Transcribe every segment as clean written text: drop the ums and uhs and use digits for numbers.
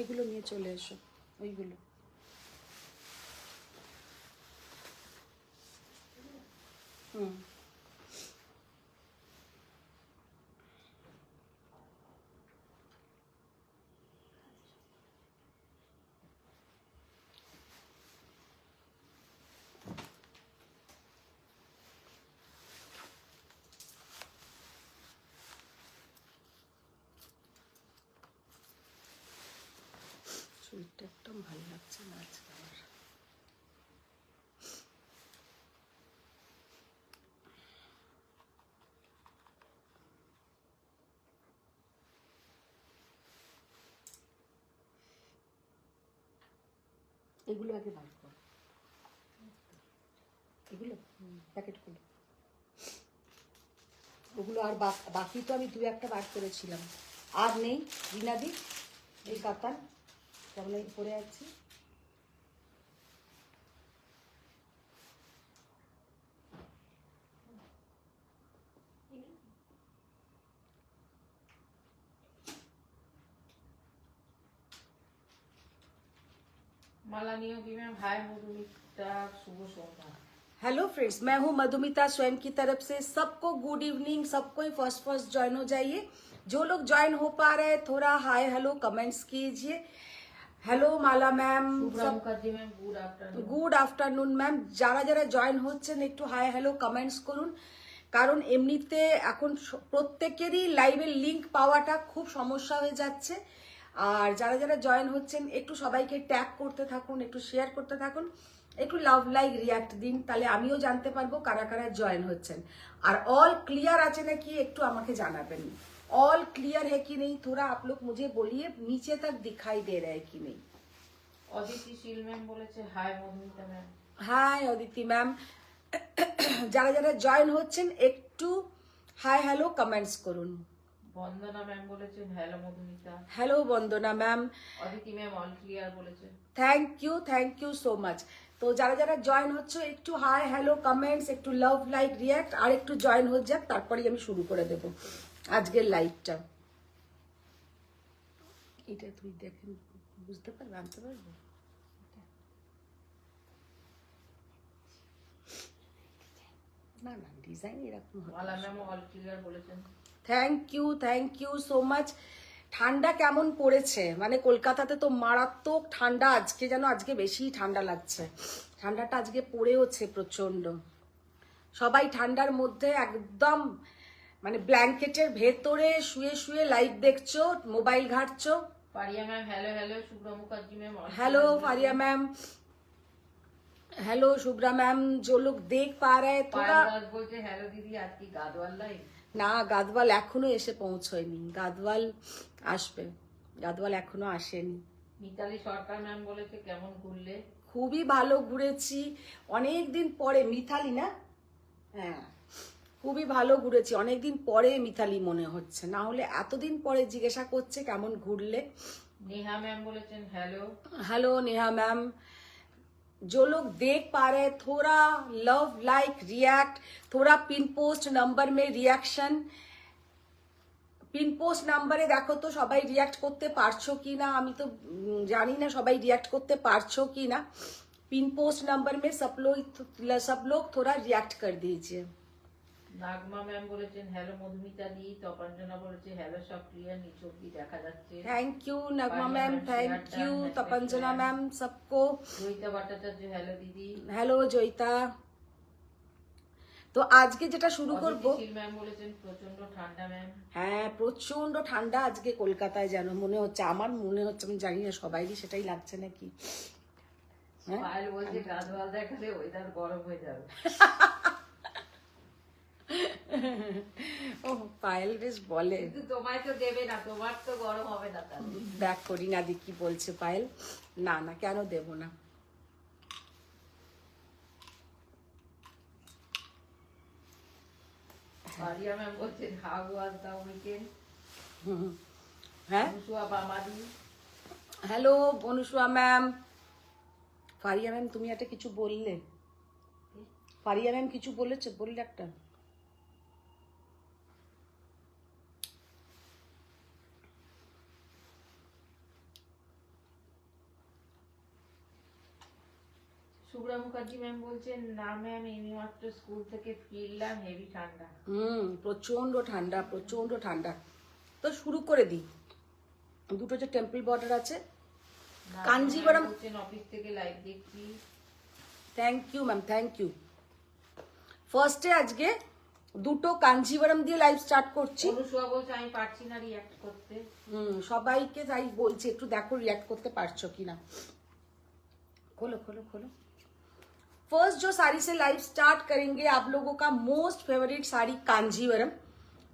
ওইগুলো নিয়ে চলে এসো, ওইগুলো। হুম, শরীরটা একদম ভালো লাগছে না আজকে আমার। এগুলো আগে বার কর, এগুলো প্যাকেটগুলো, ওগুলো আর বাকি তো আমি দু একটা বার করেছিলাম, আর নেই রিনাদি এই কাতান কেমন পরে আছি। माला नियोगी मैम हाय मधुमिता शुभ सोमवार। हेलो फ्रेंड्स, मैं हूं मधुमिता स्वयं की तरफ से। सबको गुड इवनिंग, सबको ही फर्स्ट ज्वाइन हो जाइए। जो लोग ज्वाइन हो पा रहे हैं थोड़ा हाय हेलो कमेंट्स कीजिए। Hello Mala ma'am, Mukherjee ma'am good afternoon. Good afternoon ma'am. যারা যারা জয়েন হচ্ছেন একটু হাই হ্যালো কমেন্টস করুন, কারণ এমনিতে এখন প্রত্যেকেরই লাইভের লিংক পাওয়াটা খুব সমস্যা হয়ে যাচ্ছে। আর যারা যারা জয়েন হচ্ছেন একটু সবাইকে ট্যাগ করতে থাকুন, একটু শেয়ার করতে থাকুন, একটু লাভ লাইক রিয়াক্ট দিন, তাহলে আমিও জানতে পারবো কারা কারা জয়েন হচ্ছেন। আর অল क्लियर আছে নাকি একটু আমাকে জানাবেন। ऑल क्लियर है कि नहीं, थोड़ा आप लोग मुझे बोलिए नीचे तक दिखाई दे रहा है कि नहीं। অদিতি শীল ম্যাম বলেছে hi Madhumita ma'am. Hi Aditi ma'am. যারা যারা জয়েন হচ্ছেন একটু হাই হ্যালো কমেন্টস করুন। বন্দনা ম্যাম বলেছেন hello Madhumita. Hello Bandana ma'am. Aditi ma'am all clear বলেছে। Thank you so much. তো যারা যারা জয়েন হচ্ছে একটু হাই হ্যালো কমেন্টস, একটু লাভ লাইক রিয়াক্ট, আর একটু জয়েন হয়ে যাক, তারপরেই আমি শুরু করে দেব আজকের লাইভটা। এটা তুই দেখেন, বুঝতে পারবে, আনতে পারবো। না না, ডিজাইন এরকম মালা ম্যাম অল ক্লিয়ার বলেছেন। Thank you so much. ঠান্ডা কেমন পড়েছে? মানে কলকাতাতে তো মারাত্মক ঠান্ডা, আজকে যেন আজকে বেশি ঠান্ডা লাগছে। ঠান্ডাটা আজকে পড়েওছে প্রচন্ড। সবাই ঠান্ডার মধ্যে একদম মানে ব্ল্যাঙ্কেটের ভেতরে শুয়ে শুয়ে লাইভ দেখছো, মোবাইল ঘাঁটছো। পারিয়া ma'am hello hello. Shubhra Mukherjee ma'am hello Faria ma'am, hello Shubhra ma'am. जो लोग देख पा रहे हैं थोड़ा। পায়েল বলছে হ্যালো দিদি আজ কি গাদওয়াল লাইভ। না, গাদওয়াল এখনো এসে পৌঁছয়নি, গাদওয়াল আসবে, গাদওয়াল এখনো আসেনি। মিতালি সরকার ম্যাম বলেছে কেমন ঘুরলে। খুবই ভালো ঘুরেছি অনেক দিন পরে। মিথালি না? হ্যাঁ, খুবই ভালো ঘুরেছি অনেকদিন পরে। মিথালি মনে হচ্ছে, না হলে এতদিন পরে জিজ্ঞাসা করছে কেমন ঘুরলে। नेहा मैम बोलेছেন हेलो। Hello Neha ma'am. जो लोग देख पा रहे हैं थोड़ा लव लाइक रिएक्ट, थोड़ा पिन पोस्ट नंबर में रिएक्शन। পিন পোস্ট নাম্বারে দেখো তো সবাই রিয়াক্ট করতে পারছো কি না, আমি তো জানি না সবাই রিয়াক্ট করতে পারছো কি না। পিন পোস্ট নাম্বার में सब लोग थोड़ा रिएक्ट कर दीजिए। নাগমা ম্যাম বলেছেন হ্যালো মধুমিতা দি। তপঞ্জনা বলেছে হ্যালো সব ক্লিয়ার নিচ অব্দি দেখা যাচ্ছে। Thank you Nagma ma'am, thank you Tapanjana ma'am सबको। জয়িতা ভট্টাচার্য হ্যালো দিদি। হ্যালো জয়িতা। তো আজকে যেটা শুরু করব, ম্যাম বলেছেন প্রচন্ড ঠান্ডা ম্যাম। হ্যাঁ প্রচন্ড ঠান্ডা আজকে কলকাতায়, যেন মনে হচ্ছে, আমার মনে হচ্ছে, আমি জানি না সবাইরই সেটাই লাগছে নাকি। পায়েল বলছে গাদওয়াল দেখালে ওয়েদার গরম হয়ে যাবে। ও পায়েল বেশ বলে, কিন্তু তোমায় তো দেবে না, তোমার তো গরম হবে না। তাহলে দেখ করি না দি কি বলছে পায়েল। না না, কেন দেব না। পারিয়া ম্যাম বলছেন হাউ ওয়াজ দ্য উইকেন্ড। হ্যাঁ অনুসুয়া বামাদি। Hello Anusuya ma'am. Faria ma'am তুমি একটা কিছু বললে, ফারিয়া ম্যাম কিছু বলেছে, বললে একটা। শুভ্রা মুখার্জি ম্যাম বলছেন না ম্যাম এই মাত্র স্কুল থেকে ফিরলাম, হেভি ঠান্ডা। প্রচন্ড ঠান্ডা, প্রচন্ড ঠান্ডা। তো শুরু করে দিই। দুটো যে টেম্পল বর্ডার আছে, কাঞ্জিভারাম বলছেন অফিস থেকে লাইভ দেখছি। Thank you ma'am, thank you. ফার্স্টে আজকে দুটো কাঞ্জিভারাম দিয়ে লাইভ স্টার্ট করছি। অনুসুয়া বলছে আমি পারছি না রিঅ্যাক্ট করতে। সবাইকে তাই বলছি, একটু দেখো রিঅ্যাক্ট করতে পারছো কিনা। खोलो खोलो खोलो। फर्स्ट जो साड़ी से लाइव स्टार्ट करेंगे आप लोगों का मोस्ट फेवरेट साड़ी कांजीवरम।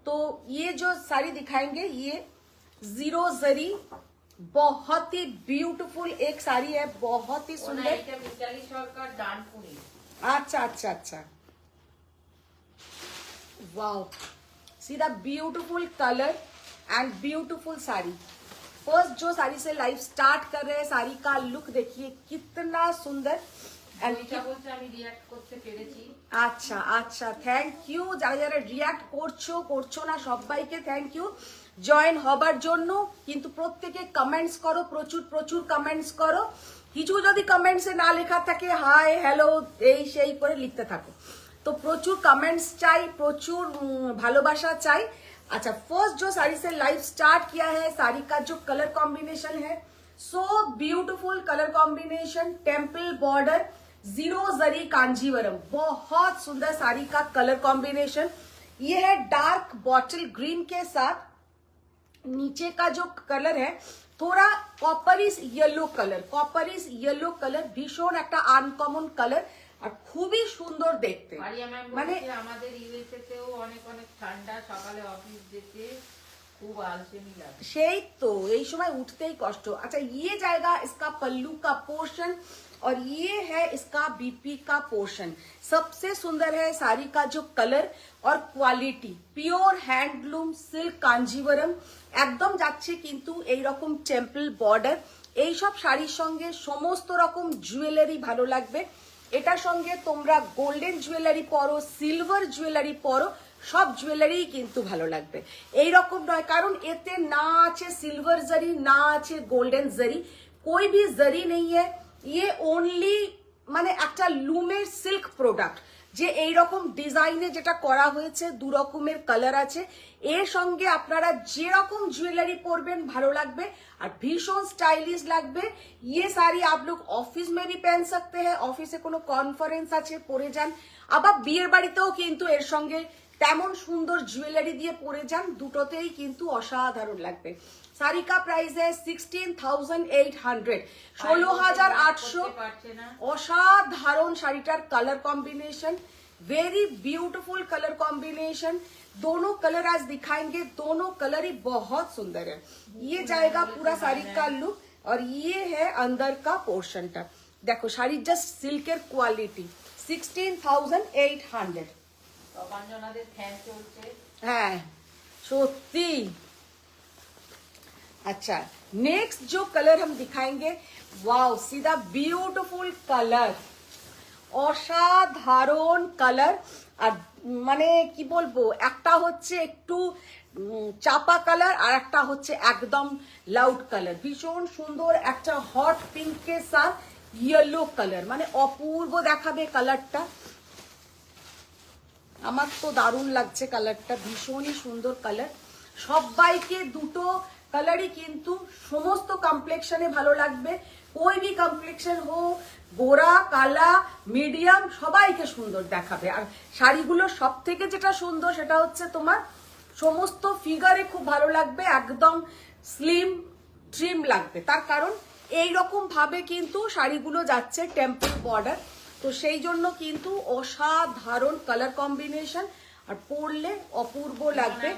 तो ये जो साड़ी दिखाएंगे ये जीरो जरी, बहुत ही ब्यूटीफुल एक साड़ी है, बहुत ही सुंदर। मिताली सरकार दानपुरी। अच्छा अच्छा अच्छा, wow, C the beautiful colour and beautiful sari. First जो साड़ी से लाइव स्टार्ट कर रहे हैं, साड़ी का लुक देखिए कितना सुंदर। আচ্ছা আচ্ছা, থ্যাংক ইউ। যারা যারা রিয়াক্ট করছো না সবাইকে থ্যাংক ইউ জয়েন হবার জন্য। কিন্তু প্রত্যেকে কমেন্টস করো, প্রচুর প্রচুর কমেন্টস করো। কিছু যদি কমেন্টসে না লেখা থাকে হাই হ্যালো এই সেই করে লিখতে থাকো। তো প্রচুর কমেন্টস চাই, প্রচুর ভালোবাসা চাই। अच्छा, फर्स्ट जो साड़ी से लाइव स्टार्ट किया है, साड़ी का जो कलर कॉम्बिनेशन है so beautiful colour combination, temple border, zero जरी कांजीवरम, बहुत सुंदर साड़ी का कलर कॉम्बिनेशन। ये है डार्क बॉटल ग्रीन के साथ, नीचे का जो कलर है थोड़ा कॉपरिस येलो कलर, कॉपरिस येलो कलर भीषण একটা আনকমন কালার আর খুবই সুন্দর দেখতে। মানে আমাদের ইউএসএ তেও অনেক অনেক ঠান্ডা, সকালে অফিস যেতে খুব আলসেমি লাগে, সেই তো এই সময় উঠতেই কষ্ট। अच्छा, ये जाएगा इसका पल्लू का पोर्शन और ये है इसका बीपी का पोर्शन। सबसे सुंदर है साड़ी का जो कलर और quality, pure handloom silk Kanjivaram একদম যাচ্ছে। কিন্তু এই রকম টেম্পল বর্ডার এই সব শাড়ির সঙ্গে সমস্ত রকম জুয়েলারি ভালো লাগবে। এটার সঙ্গে তোমরা গোল্ডেন জুয়েলারি পরো, সিলভার জুয়েলারি পরো, সব জুয়েলারি কিন্তু ভালো লাগবে। এই রকম নয়, কারণ এতে না আছে সিলভার জারি, না আছে গোল্ডেন জারি, कोई भी जरी नहीं है। ये ओनली মানে একটা লুমের সিল্ক প্রোডাক্ট, যে এই রকম ডিজাইনে যেটা করা হয়েছে, দু রকমের কালার আছে। এর সঙ্গে আপনারা যে রকম জুয়েলারি পরবেন ভালো লাগবে আর ভীষণ স্টাইলিশ লাগবে। ये साड़ी आप लोग ऑफिस में भी पहन सकते हैं, অফিসে কোনো কনফারেন্স আছে পরে যান, আবার বিয়ের বাড়িতেও কিন্তু এর সঙ্গে তেমন সুন্দর জুয়েলারি দিয়ে পরে যান, দুটোতেই কিন্তু অসাধারণ লাগবে। साड़ी का प्राइस है 16,800, 16,800। অসাধারণ শাড়িটার colour combination, very beautiful colour combination. दोनों कलर आज दिखाएंगे, दोनों कलर ही बहुत सुंदर है। ये जाएगा पूरा साड़ी का लुक और ये है अंदर का पोर्शन टा। देखो শাড়ি জাস্ট সিল্কের কোয়ালিটি, 16,800। হ্যাঁ সত্যি। अच्छा, नेक्स्ट जो कलर हम दिखाएंगे, वाओ, सीधा ब्यूटीफुल कलर, অসাধারণ কালার। আর মানে কি বলবো, একটা হচ্ছে একটু চাপা কালার আর একটা হচ্ছে একদম লাউড কালার, ভীষণ সুন্দর। একটা হট পিঙ্কের সাথ ইয়েলো কালার, মানে অপূর্ব দেখাবে কালারটা। আমার তো দারুণ লাগছে কালারটা, ভীষণই সুন্দর কালার। সবাইকে দুটো কালারই কিন্তু সমস্ত কমপ্লেক্সনে ভালো লাগবে, कोई भी কমপ্লেক্সন हो, গোরা কালা মিডিয়াম সবাইকে সুন্দর দেখাবে। আর শাড়িগুলো সব থেকে যেটা সুন্দর সেটা হচ্ছে তোমার সমস্ত ফিগারে খুব ভালো লাগবে, একদম স্লিম ট্রিম লাগবে। তার কারণ এই রকম ভাবে কিন্তু শাড়িগুলো যাচ্ছে টেম্পল বর্ডার, তো সেই জন্য কিন্তু অসাধারণ কালার কম্বিনেশন আর পরলে অপূর্ব লাগবে।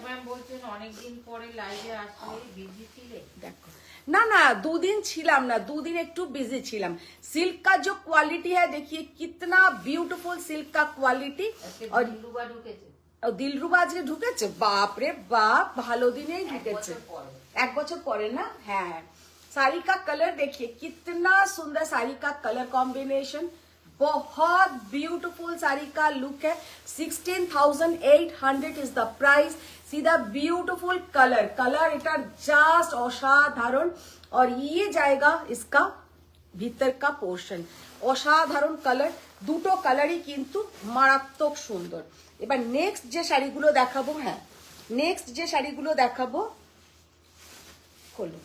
অনেকদিন পরে লাইভে আসলে বিজি ছিলে? দেখো না না, দুদিন ছিলাম না, দুদিন একটু বিজি ছিলাম। सिल्क का जो क्वालिटी है देखिए कितना ब्यूटीफुल सिल्क का क्वालिटी। और দিলরুবা আজকে ঢুকেছে, বাপ রে বাপ, ভালো দিনেই ঢুকেছে, এক বছর পরে না। হ্যাঁ, साड़ी का कलर देखिए कितना सुंदर, साड़ी का कलर कॉम्बिनेशन बहुत ब्यूटीफुल साड़ी का लुक है। 16,800 इज द प्राइस। सीधा ब्यूटीफुल कलर, कलर इटा जस्ट असाधारण। और ये जाएगा इसका ভিতরকা পোর্শন, অসাধারণ কালার, দুটো কালারই কিন্তু মারাত্মক সুন্দর। এবার নেক্সট যে শাড়িগুলো দেখাবো, হ্যাঁ নেক্সট যে শাড়িগুলো দেখাবো, খোলো,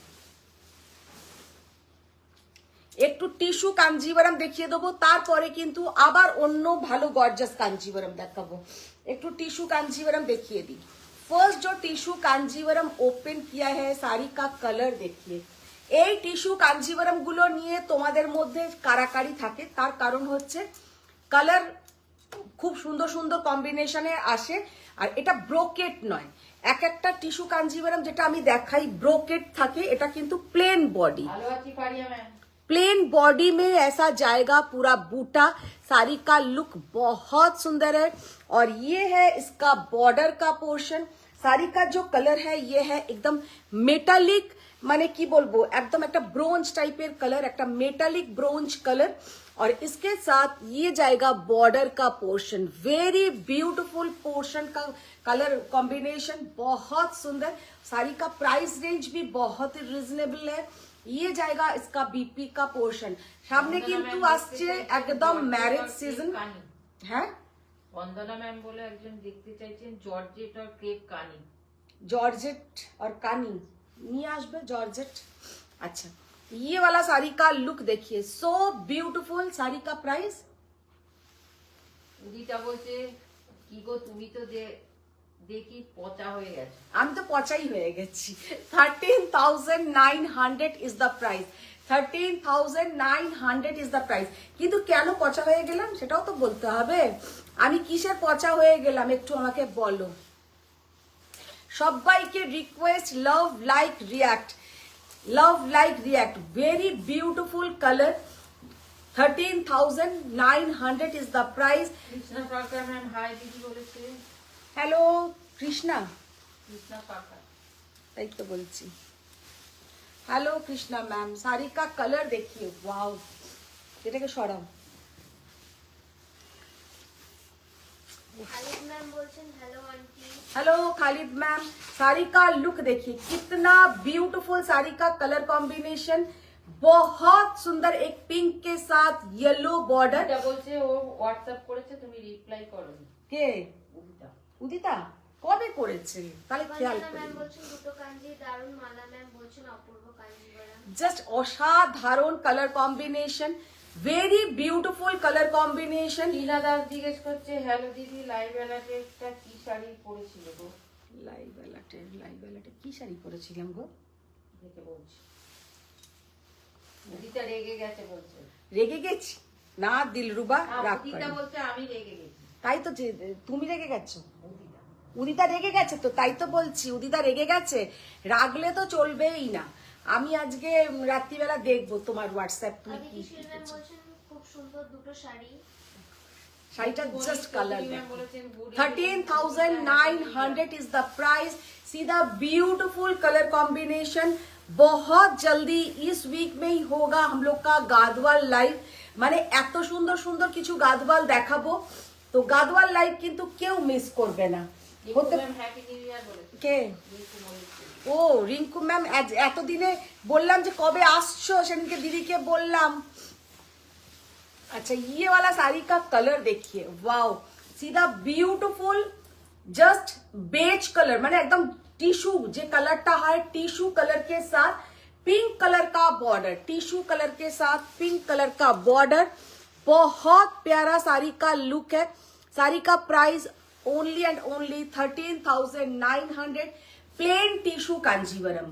একটু টিস্যু কাঞ্জিভারাম দেখিয়ে দেবো, তারপরে কিন্তু আবার অন্য ভালো গর্জাস কাঞ্জিভারাম দেখাবো। একটু টিস্যু कांजीवरम देखिए दी। फर्स्ट जो टिश्यू कांजीवरम ओपन किया है শাড়ি का कलर देखिए। এই টিস্যু কাঞ্জিভারাম গুলো নিয়ে তোমাদের মধ্যে কারাকারি থাকে, তার কারণ হচ্ছে কালার খুব সুন্দর সুন্দর কম্বিনেশনে আসে, আর এটা ব্রোকেট নয়। এক একটা টিস্যু কাঞ্জিভারাম যেটা আমি দেখাই ব্রোকেট থাকে, এটা কিন্তু প্লেন বডি। ভালো আছি পারিয়া ম্যাম। प्लेन बॉडी में ऐसा जाएगा पूरा बूटा। साड़ी का लुक बहुत सुंदर है, और ये है इसका बॉर्डर का पोर्शन। साड़ी का जो कलर है ये है एकदम मेटालिक, माने की बोलबो एकदम एक ब्रोंज टाइपेर कलर, एक मेटालिक ब्रोंज कलर, और इसके साथ ये जाएगा बॉर्डर का पोर्शन। वेरी ब्यूटीफुल पोर्शन का कलर कॉम्बिनेशन, बहुत सुंदर। साड़ी का प्राइस रेंज भी बहुत रिजनेबल है। ये जाएगा इसका बीपी का पोर्शन। सामने किंतु আসছে একদম ম্যারেজ সিজন। হ্যাঁ, বন্দনা ম্যাম বলে একজন দেখতে চাইছেন জর্জেট আর ক্রেপ কানি। जॉर्जेट और कानी নিয়ে আসবে जॉर्जेट। अच्छा, ये वाला साड़ी का लुक देखिए, सो ब्यूटीफुल। साड़ी का प्राइस, উদিতা বলছে কি গো তুমি তো দেখি পচা হয়ে গেছে। আমি তো পচাই হয়ে গেছি। 13,900 is the price. 13,900 is the price. কিন্তু কেন পচা হয়ে গেলাম সেটাও তো বলতে হবে। আমি কিসের পচা হয়ে গেলাম একটু আমাকে বলো। সবাইকে request, love like react, love like react. Very beautiful colour. 13,900 is the price. Krishna Sarkar ma'am hi দিদি বলেছে। হ্যালো কৃষ্ণা, কৃষ্ণা সরকার, তাই তো বলছি। হ্যালো কৃষ্ণা ম্যাম, শাড়ি কা কালার देखिए, वाओ। এটাকে সরাও। खालिद मैम बोलছেন hello aunty. Hello Khalid ma'am, sari का लुक देखिए, कितना ब्यूटीफुल साड़ी का कलर कॉम्बिनेशन, बहुत सुंदर। एक पिंक के साथ येलो बॉर्डर। এটা বলছে ও হোয়াটসঅ্যাপ করেছে, তুমি রিপ্লাই করোনি। কে? উদিতা। উদিতা কবে করেছে তাহলে খেয়াল বন্দনা ম্যাম করি। বলছেন দুটো কাঞ্জি দারুণ। মালা ম্যাম বলছেন অপূর্ব কাঞ্জিভারাম। জাস্ট অসাধারণ colour combination, very beautiful colour combination. Leela Das জিজ্ঞেস করছে হ্যালো দিদি, লাইভ অ্যালার্টেটা কি শাড়ি পরেছিল গো? লাইভ অ্যালার্টে কি শাড়ি পরেছিলাম গো? দেখে বলছি। উদিতা রেগে গেছে বলছে। রেগে গেছি না দিলরুবা, রাগ উদিতা করে। বলছে আমি রেগে গেছি। তাই তো, যে তুমি রেগে গেছো। উদিতা উদিতা রেগে গেছে তো, তাই তো বলছি উদিতা রেগে গেছে। রাগলে তো চলবেই না। আমি আজকে রাত্রিবেলা দেখবো তোমার হোয়াটসঅ্যাপ তুমি আদি কি কিশোর ম্যাম বলছেন খুব সুন্দর দুটো শাড়ি। শাড়িটা জাস্ট কালার ম্যাম দেখো। বলেছেন good evening। 13,900 is the price. सीधा ब्यूटीफुल कलर कॉम्बिनेशन। बहुत जल्दी इस वीक में ही होगा हम लोग का गादवाल लाइव। মানে এত সুন্দর সুন্দর কিছু গাদওয়াল দেখাবো, তো গাদওয়াল লাইভ কিন্তু কেউ মিস করবে না। হতে ম্যাম হ্যাপি নিউ ইয়ার বলেছে। কে? রিঙ্কু মল্লিক। ও রিঙ্কু ম্যাম, এতদিনে বললাম যে কবে আসছো, সেদিনকে দিদিকে বললাম। अच्छा, ये वाला साड़ी का कलर देखिए, वाओ। सीधा ब्यूटीफुल जस्ट बेज कलर, माने एकदम टिश्यू जे कलरটা হয় टिश्यू कलर के साथ पिंक कलर का बॉर्डर, टिश्यू कलर के साथ पिंक कलर का बॉर्डर। बहुत प्यारा साड़ी का लुक है। साड़ी का price only and only 13,900। Plain tissue Kanjivaram,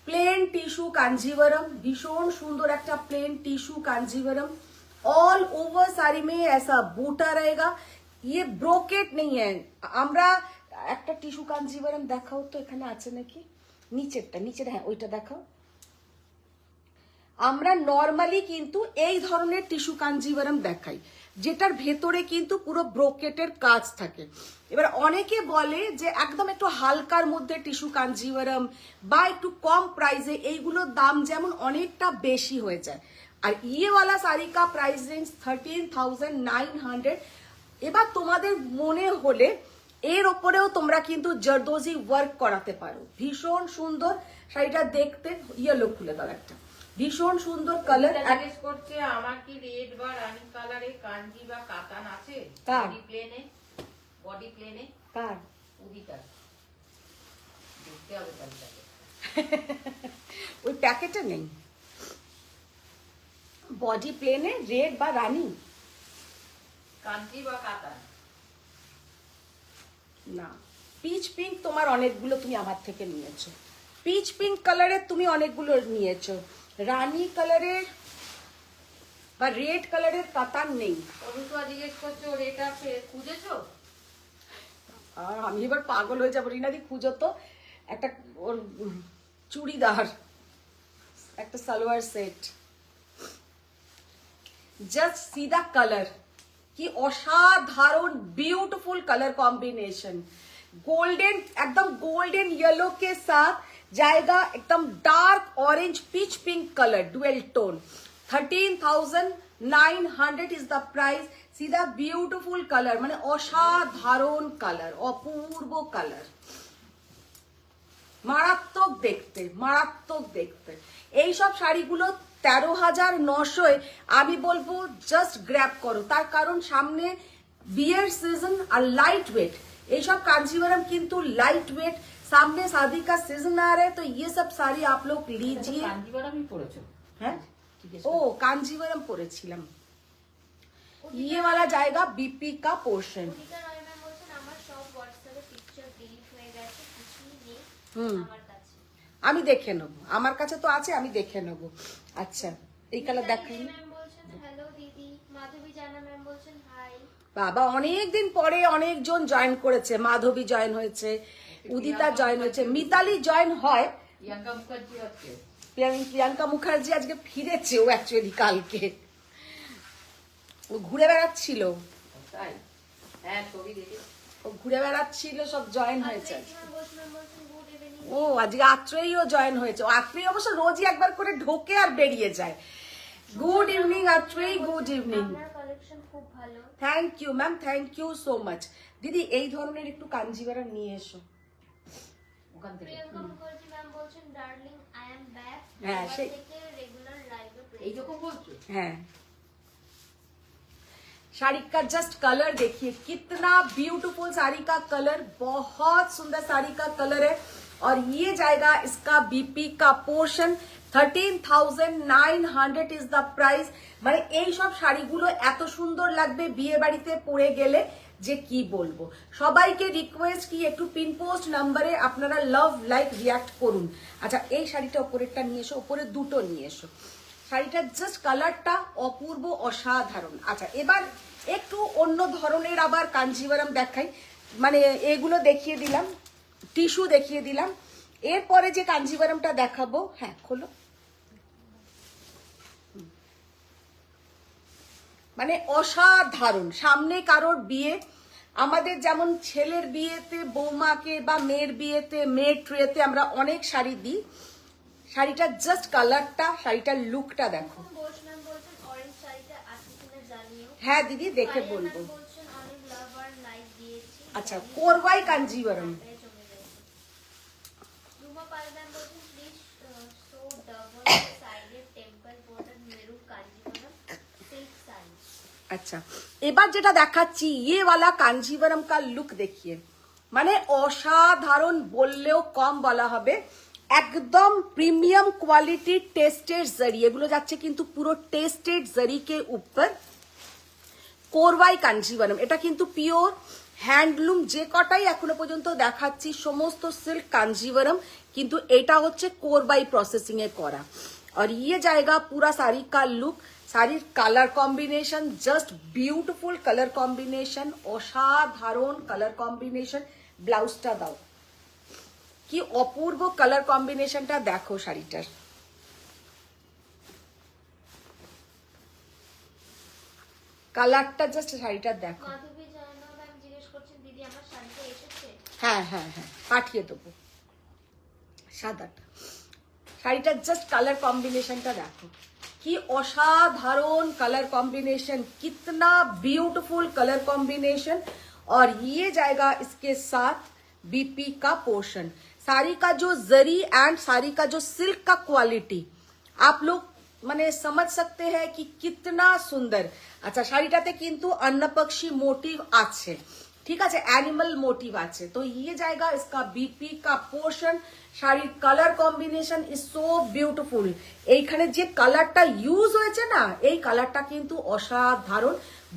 plain tissue Kanjivaram, भीषण सुंदर एक plain tissue Kanjivaram. All over sari में ऐसा बूटा रहेगा। ये ब्रोकेट नहीं है। আমরা একটা টিস্যু কাঞ্জিভারাম দেখাও তো, এখানে আছে নাকি? নিচের, হ্যাঁ ওইটা দেখাও। আমরা নরমালি কিন্তু এই ধরনের টিস্যু কাঞ্জিভারাম দেখাই, যেটার ভেতরে কিন্তু পুরো ব্রোকেটের কাজ থাকে। এবার অনেকে বলে যে একদম একটু হালকার মধ্যে টিস্যু কাঞ্জিভারাম বা একটু কম প্রাইসে, এইগুলোর দাম যেমন অনেকটা বেশি হয়ে যায়। আর ये वाला साड़ी का प्राइस रेंज 13,900। এবার তোমাদের মনে হলে এর ওপরেও তোমরা কিন্তু জরদোজি ওয়ার্ক করাতে পারো। ভীষণ সুন্দর শাড়িটা দেখতে। ইয়েলো খুলে দাও একটা, ভীষণ সুন্দর কালার। জিজ্ঞেস করছে আমার কি রেড বা রানি কালারে কাঞ্জি বা কাতান আছে? কার? বডি প্লেনে কার? উদিতার। দেখতে হবে তাহলে। ওই প্যাকেটে নেই বডি প্লেনে রেড বা রানী কাঞ্জি বা কাতান। না, পিচ পিঙ্ক তোমার অনেকগুলো তুমি আমার থেকে নিয়েছো। পিচ পিঙ্ক কালারের তুমি অনেকগুলো নিয়েছো। রানী কালারের বা রেড কালারের কাতান নেই। অনুষ্কা জিজ্ঞেস করছে ওর এটা খুঁজেছো? আর আমি এবার পাগল হয়ে যাবো। রিনাদি খুঁজো তো একটা ওর চুড়িদার, একটা salwar set. Just see the colour, কি অসাধারণ ब्यूटीफुल कलर कॉम्बिनेशन। गोल्डन, एकदम गोल्डन येलो के साथ जाएगा एकदम dark orange peach pink colour dual tone. 13,900 is the price. See the beautiful colour, माने অসাধারণ কালার, অপূর্ব কালার, মারাত্মক দেখতে, মারাত্মক দেখতে। এইসব শাড়িগুলো 13,900 আমি বলবো জাস্ট গ্র্যাব করো। তার কারণ সামনে বিয়ের সিজন আর লাইট ওয়েট। এইসব कांजीवरम কিন্তু लाइट वेट, सामने शादी का सीजन आ रहा है तो ये सब साड़ी आप लोग लीजिए। কাঞ্জিভারমই পড়েছো? হ্যাঁ, ও कांजीवरम পরেছিলাম। ये वाला जाएगा बीपी का पोर्शन। উদিতা রয় ম্যাম বলছেন আমার সব হোয়াটসঅ্যাপে পিকচার ডিলিট হয়ে গেছে, কিছুই নেই আমার কাছে। আমি দেখে নেবো, আমার কাছে তো আছে, আমি দেখে নেবো। আচ্ছা, এই কালার দেখাই। ম্যাম বলছেন হ্যালো দিদি। মাধবী জানা ম্যাম বলছেন হাই। বাবা, অনেকদিন পরে অনেকজন জয়েন করেছে। মাধবী জয়েন হয়েছে, উদিতা জয়েন হয়েছে, মিতালি জয়েন হয়। প্রিয়াঙ্কা মুখার্জি আছে। প্রিয়াঙ্কা মুখার্জি আজকে ফিরেছে। ও অ্যাকচুয়ালি কালকে ও ঘুরে বেড়াচ্ছিল, তাই? হ্যাঁ, ছবি দেখে। ও ঘুরে বেড়াচ্ছিল, সব জয়েন হয়েছে। ম্যাম বলছেন গুড ইভিনিং। ও আজকে আত্রেয়ীও জয়েন হয়েছে। ও আত্রেয়ী অবশ্য রোজই একবার করে ঢোকে আর বেরিয়ে যায়। Good evening Atreyi, good evening. আপনার কালেকশন খুব ভালো। Thank you ma'am, thank you so much. দিদি এই ধরনের একটু কাঞ্জিভারম নিয়ে এসো ওখান থেকে। প্রিয়াঙ্কা মুখার্জি ম্যাম বলছেন ডার্লিং আই এম ব্যাক। হ্যাঁ, সেই থেকে রেগুলার লাইভে এইরকম বলছো? हाँ, साड़ी का जस्ट कलर देखिए, कितना ब्यूटीफुल साड़ी का कलर, बहुत सुंदर साड़ी का कलर है। और ये जाएगा इसका बीपी का पोर्शन। 13,900 is the price. মানে এই সব শাড়িগুলো এত সুন্দর লাগবে বিয়ে বাড়িতে পরে গেলে যে কি বলবো। সবাইকে রিকোয়েস্ট কি একটু পিন পোস্ট নাম্বারে আপনারা লাভ লাইক রিয়াক্ট করুন। আচ্ছা, এই শাড়িটা ওপরেরটা নিয়ে এসো, ওপরে দুটো নিয়ে এসো। শাড়িটার জাস্ট কালারটা অপূর্ব, অসাধারণ। আচ্ছা, এবার একটু অন্য ধরনের আবার কাঞ্জিভারম দেখাই। মানে এগুলো দেখিয়ে দিলাম, টিস্যু দেখিয়ে দিলাম। এরপরে যে কাঞ্জিভারমটা দেখাবো, হ্যাঁ খোলো, মানে অসাধারণ। সামনে কারোর বিয়ে, আমাদের যেমন ছেলের বিয়েতে বৌমাকে বা মেয়ের বিয়েতে মেয়ের ট্রেতে আমরা অনেক শাড়ি দিই। শাড়িটার জাস্ট কালারটা, শাড়িটার লুকটা দেখো। ঘোষ ম্যাম বলছেন অরেঞ্জ শাড়িটা আছে কিনা জানিও। হ্যাঁ দিদি, দেখে পায়েল বলবো। ম্যাম বলছেন অনেক লাভ আর লাইক দিয়েছি। আচ্ছা, কোরবাই কাঞ্জিভারম। এটাই জমে গেছে। রুমা পাল ম্যাম বলছেন please show double sided temple border maroon Kanjivaram silk sari. আচ্ছা, এবার যেটা দেখাচ্ছি ইয়ে ওয়ালা কাঞ্জিভারম কা লুক দেখিয়ে, মানে অসাধারণ বললেও কম বলা হবে। একদম প্রিমিয়াম কোয়ালিটি টেস্টেড জরি, এগুলো যাচ্ছে কিন্তু পুরো টেস্টেড জরি কে উপর। কোরবাই কাঞ্জিভারম, এটা কিন্তু পিওর হ্যান্ডলুম। যে কটাই এখনো পর্যন্ত দেখাচ্ছি সমস্ত সিল্ক कांजीवरम, কিন্তু এটা হচ্ছে কোরবাই প্রসেসিং এ করা। और ये जाएगा पूरा साड़ी का लुक, শাড়ির colour combination just beautiful colour combination, অসাধারণ কালার কম্বিনেশন। ব্লাউজটা দাও, কি অপূর্ব কালার কম্বিনেশনটা দেখো শাড়িটার। কালারটা জাস্ট শাড়িটার দেখো। মাধবী জানা ম্যাম জিজ্ঞেস করছেন দিদি আমার শাড়িটা এসেছে। হ্যাঁ হ্যাঁ হ্যাঁ, পাঠিয়ে দেবো সাদাটা। শাড়িটার জাস্ট কালার কম্বিনেশনটা দেখো, কি অসাধারণ कलर कॉम्बिनेशन, कितना ब्यूटीफुल कलर कॉम्बिनेशन। और ये जाएगा इसके साथ बीपी का पोर्शन। साड़ी का जो जरी एंड साड़ी का जो सिल्क का क्वालिटी आप लोग মানে समझ सकते हैं कि कितना सुंदर। अच्छा শাড়িটাতে কিন্তু अन्नपक्षी मोटिव আছে, ঠিক আছে, অ্যানিমাল মোটিভ আছে। তো ये जाएगा इसका बीपी का पोर्शन। শাড়ির colour combination is so beautiful. এইখানে যে কালারটা ইউজ হয়েছে না, এই কালারটা কিন্তু অসাধারণ।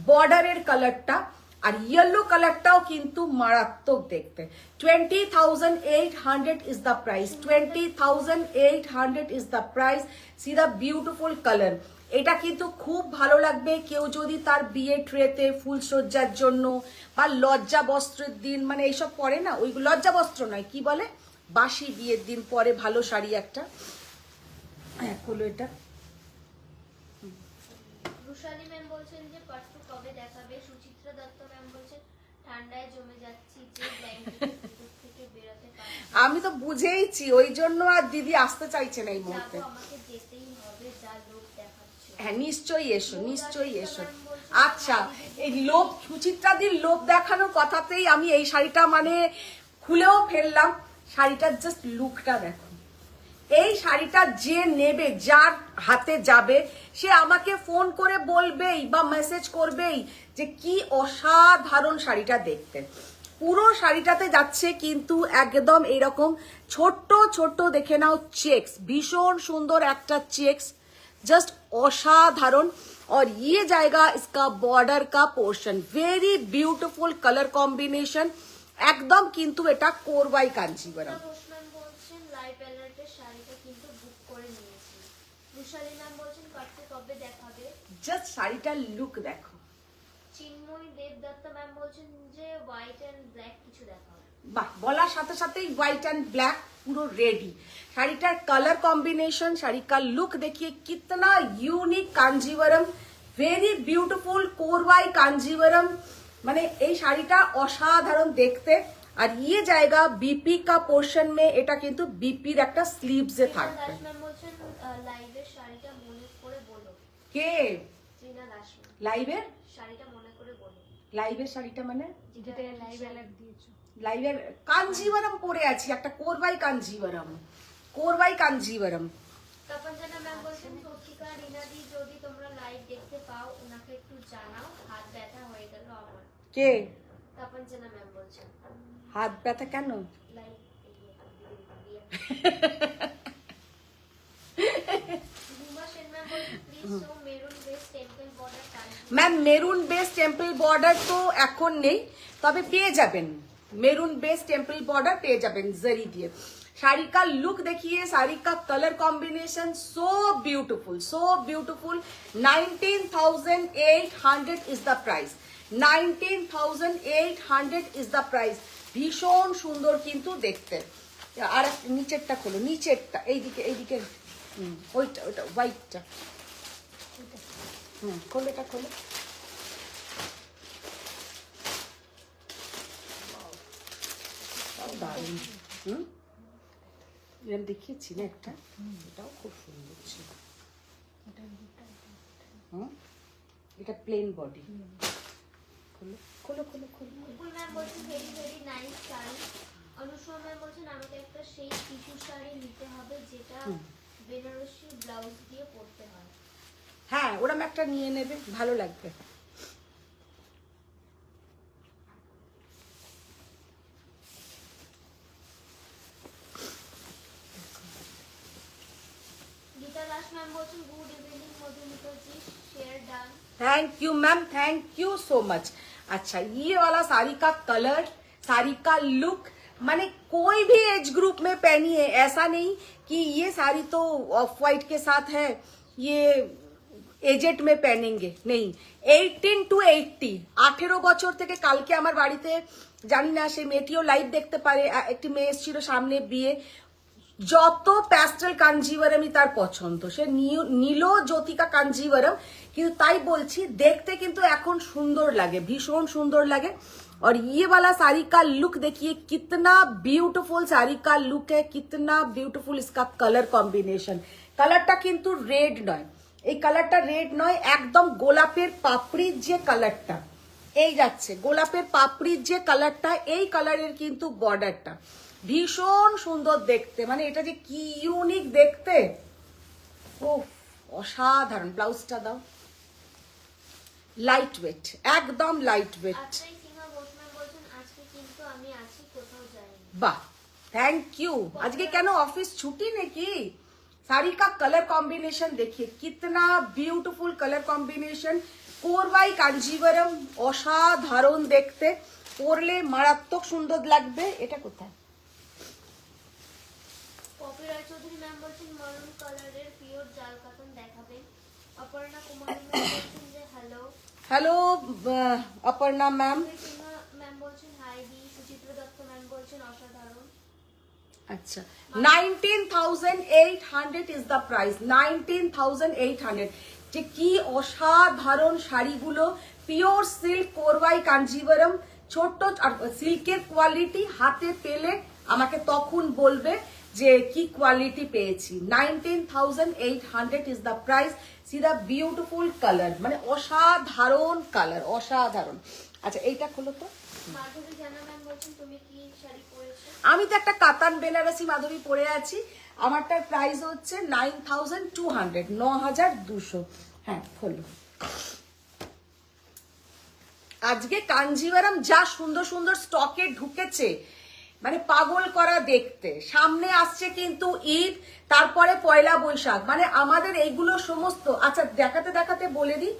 বর্ডারের কালারটা আর ইয়েলো কালারটাও কিন্তু মারাত্মক দেখতে। 20,800 is the price, 20,800 is the price. See the beautiful colour. এটা কিন্তু খুব ভালো লাগবে কেউ যদি তার বিয়ে ট্রেতে ফুলসজ্জার জন্য বা লজ্জা বস্ত্রের দিন, মানে এইসব পরে না, ওই লজ্জা বস্ত্র নয়, কি বলে, বাসি বিয়ের দিন পরে ভালো শাড়ি একটা। হ্যাঁ খোলো এটা। রুশালী ম্যাম বলছেন যে পাট্টু কবে দেখাবে। সুচিত্রা দত্ত ম্যাম বলছেন ঠান্ডায় জমে যাচ্ছি, যে ব্ল্যাঙ্কেটের ভিতর থেকে বেরোতে পারছি না। আমি তো বুঝেইছি, ওই জন্য আর দিদি আসতে চাইছে না এই মুহূর্তে। যাবো, আমাকে যেতেই হবে, যা লোক দেখাচ্ছে। হ্যাঁ নিশ্চয়ই এসো, নিশ্চয়ই এসো। আচ্ছা এই লোভ, সুচিত্রাদির লোভ দেখানোর কথাতেই আমি এই শাড়িটা মানে খুলেও ফেললাম। শাড়িটার জাস্ট লুকটা দেখো। এই শাড়িটা যে নেবে, যার হাতে যাবে, সে আমাকে ফোন করে বলবেই বা মেসেজ করবেই যে কি অসাধারণ শাড়িটা দেখতে। পুরো শাড়িটাতে যাচ্ছে কিন্তু একদম এরকম ছোট্ট ছোট্ট, দেখে নাও, চেক্স, ভীষণ সুন্দর একটা চেক্স, जस्ट असाधारण। और ये जाएगा इसका बॉर्डर का portion, very beautiful colour combination, एकदम किंतु এটা কোরবাই কাঞ্জিভারাম। রোশনান বলছেন লাইভ অ্যালার্টের শাড়িটা কিন্তু বুক করে নিয়েছি। রুশালী ম্যাম বলছেন পাট্টু কবে দেখাবে। জাস্ট শাড়িটার লুক দেখো। চিন্ময়ী দেবদত্ত ম্যাম বলছেন যে হোয়াইট এন্ড ব্ল্যাক কিছু দেখাবে। বাহ, বলার সাথে সাথেই হোয়াইট एंड ব্ল্যাক পুরো রেডি। শাড়িটার কালার কম্বিনেশন, শাড়ি का लुक देखिए कितना unique Kanjeevaram, very beautiful Korvai Kanjeevaram. মানে এই শাড়িটা অসাধারণ দেখতে। আর ইয়ে জায়গা বিপি का पोर्शन में, এটা কিন্তু বিপির একটা স্লিভসে থাকবে। দাস ম্যাম বলছেন লাইভের শাড়িটা মনে করে বলো। কে ত্রিনা দাস ম্যাম লাইভের? শাড়িটা মনে করে বলো। লাইভের শাড়িটা মানে যেটা লাইভ অ্যালার্ট দিয়েছো। লাইভের কাঞ্জিভারাম পরে আছি, একটা কোরবাই কাঞ্জিভারাম, কোরবাই কাঞ্জিভারাম। তপঞ্জনা ম্যাম বলছেন সত্যিকার রিনাদি যদি তোমরা লাইভ দেখতে পাও ওনাকে একটু জানাও, হাত ব্যথা হয়ে গেল আমার। কে? তপঞ্জনা ম্যাম বলছেন হাত ব্যথা কেন? লাইভ রুমা সেন ম্যাম বলছেন please show maroon base temple border type. Ma'am maroon base temple border তো এখন নেই, তবে পেয়ে যাবেন, মেরুন বেস টেম্পল बॉर्डर পেয়ে যাবেন जरी দিয়ে। শাড়ি का लुक देखिए, শাড়ি का colour combination so beautiful, so beautiful. 19,800 is the price, 19,800 is the price. ভীষণ সুন্দর কিন্তু দেখতে। আর নিচেরটা খোলো, নিচেরটা এইদিকে, এইদিকে, ওইটা ওইটা হোয়াইটটা, খোলো, এটা খোলো। দারুণ। এরকম দেখিয়েছি না একটা, এটাও খুব সুন্দর ছিল। এটা প্লেন বডি। খোলো খোলো খোলো খোলো। মুকুল ম্যাম বলছেন very very nice sari. Anushma ma'am বলছেন আমাকে একটা সেই টিস্যু শাড়ি নিতে হবে যেটা বেনারসি ব্লাউজ দিয়ে পরতে হয়। হ্যাঁ ওরম একটা নিয়ে নেবে, ভালো লাগবে। গীতা দাস ম্যাম বলছেন good evening Madhumita ji, share done. Thank you ma'am, thank you so much. अच्छा ये वाला साड़ी का कलर, साड़ी का लुक, माने कोई भी एज ग्रुप में पहनिए, ऐसा नहीं कि ये साड़ी तो ऑफ वाइट के साथ है, ये एजेड में पहनेंगे, नहीं। 18 to 80, 18 বছর থেকে। কালকে আমার বাড়িতে জানি না সেই মেয়েটিও লাইভ দেখতে পারে, একটি মেয়ে এসেছিল সামনে বিয়ে, যত প্যাস্টেল কাঞ্জিভারামই তার পছন্দ, সে নীল জ্যোতিকা কাঞ্জিভারাম, কিন্তু তাই বলছি দেখতে কিন্তু এখন সুন্দর লাগে, ভীষণ সুন্দর লাগে। और ये वाला साड़ी का लुक देखिए कितना ब्यूटीफुल साड़ी का लुक है, कितना ब्यूटीफुल इसका कलर कॉम्बिनेशन। कलरটা কিন্তু রেড নয়, এই কালারটা রেড নয়, একদম গোলাপের পাপড়ির যে কালারটা, এই যাচ্ছে গোলাপের পাপড়ির যে কালারটা, এই কালারের কিন্তু বর্ডারটা ভীষণ সুন্দর দেখতে। মানে এটা যে কি ইউনিক দেখতে, ও অসাধারণ, ব্লাউজটা দাও, লাইট ওয়েট, একদম light weight. Atrai Sinha Ghosh ma'am বলছেন আজকে কিন্তু আমি আছি, কোথাও যাইনি। বাহ, थैंक यू। আজকে কেন অফিস ছুটি নাকি? साड़ी का कलर कॉम्बिनेशन देखिए, कितना ब्यूटीफुल कलर कॉम्बिनेशन। कोरवाई कांजीवरम অসাধারণ দেখতে, পরলে মারাত্মক সুন্দর লাগবে। এটা কোথায়? পপি রায় চৌধুরী ম্যাম বলছেন মারুন কালারের পিওর জাল কাতান দেখাবেন। অপর্ণা কুমারী ম্যাম বলছেন যে hello. Hello Aparna ma'am. Sinha ma'am বলছেন হাই দি। সুচিত্রা দত্ত ম্যাম বলছেন অসাধারণ। আচ্ছা, 19,800 ইজ দ্য প্রাইস, 19,800। যে কি অসাধারণ শাড়িগুলো, পিওর সিল্ক কোরবাই কাঞ্জিভরম, ছোট্ট আর সিল্কের কোয়ালিটি হাতে পেলে আমাকে তখন বলবে যে কি কোয়ালিটি পেয়েছি। 19,800 is the price. See the beautiful colour, মানে অসাধারণ কালার, অসাধারণ। আচ্ছা এইটা খোলো তো। মাধবী জানা ম্যাম বলছেন তুমি কি শাড়ি পরেছো? আমি তো একটা কাতান বেনারসি মাধবী পরে আছি, আমারটার প্রাইস হচ্ছে 9,200, 9,200। হ্যাঁ খোলো। আজকে কাঞ্জিভারাম যা সুন্দর সুন্দর স্টকে ঢুকেছে, মানে পাগল করা দেখতে। সামনে আসছে কিন্তু ঈদ, তারপরে পয়লা বৈশাখ, মানে আমাদের এইগুলো সমস্ত। আচ্ছা দেখাতে দেখাতে বলে দিই,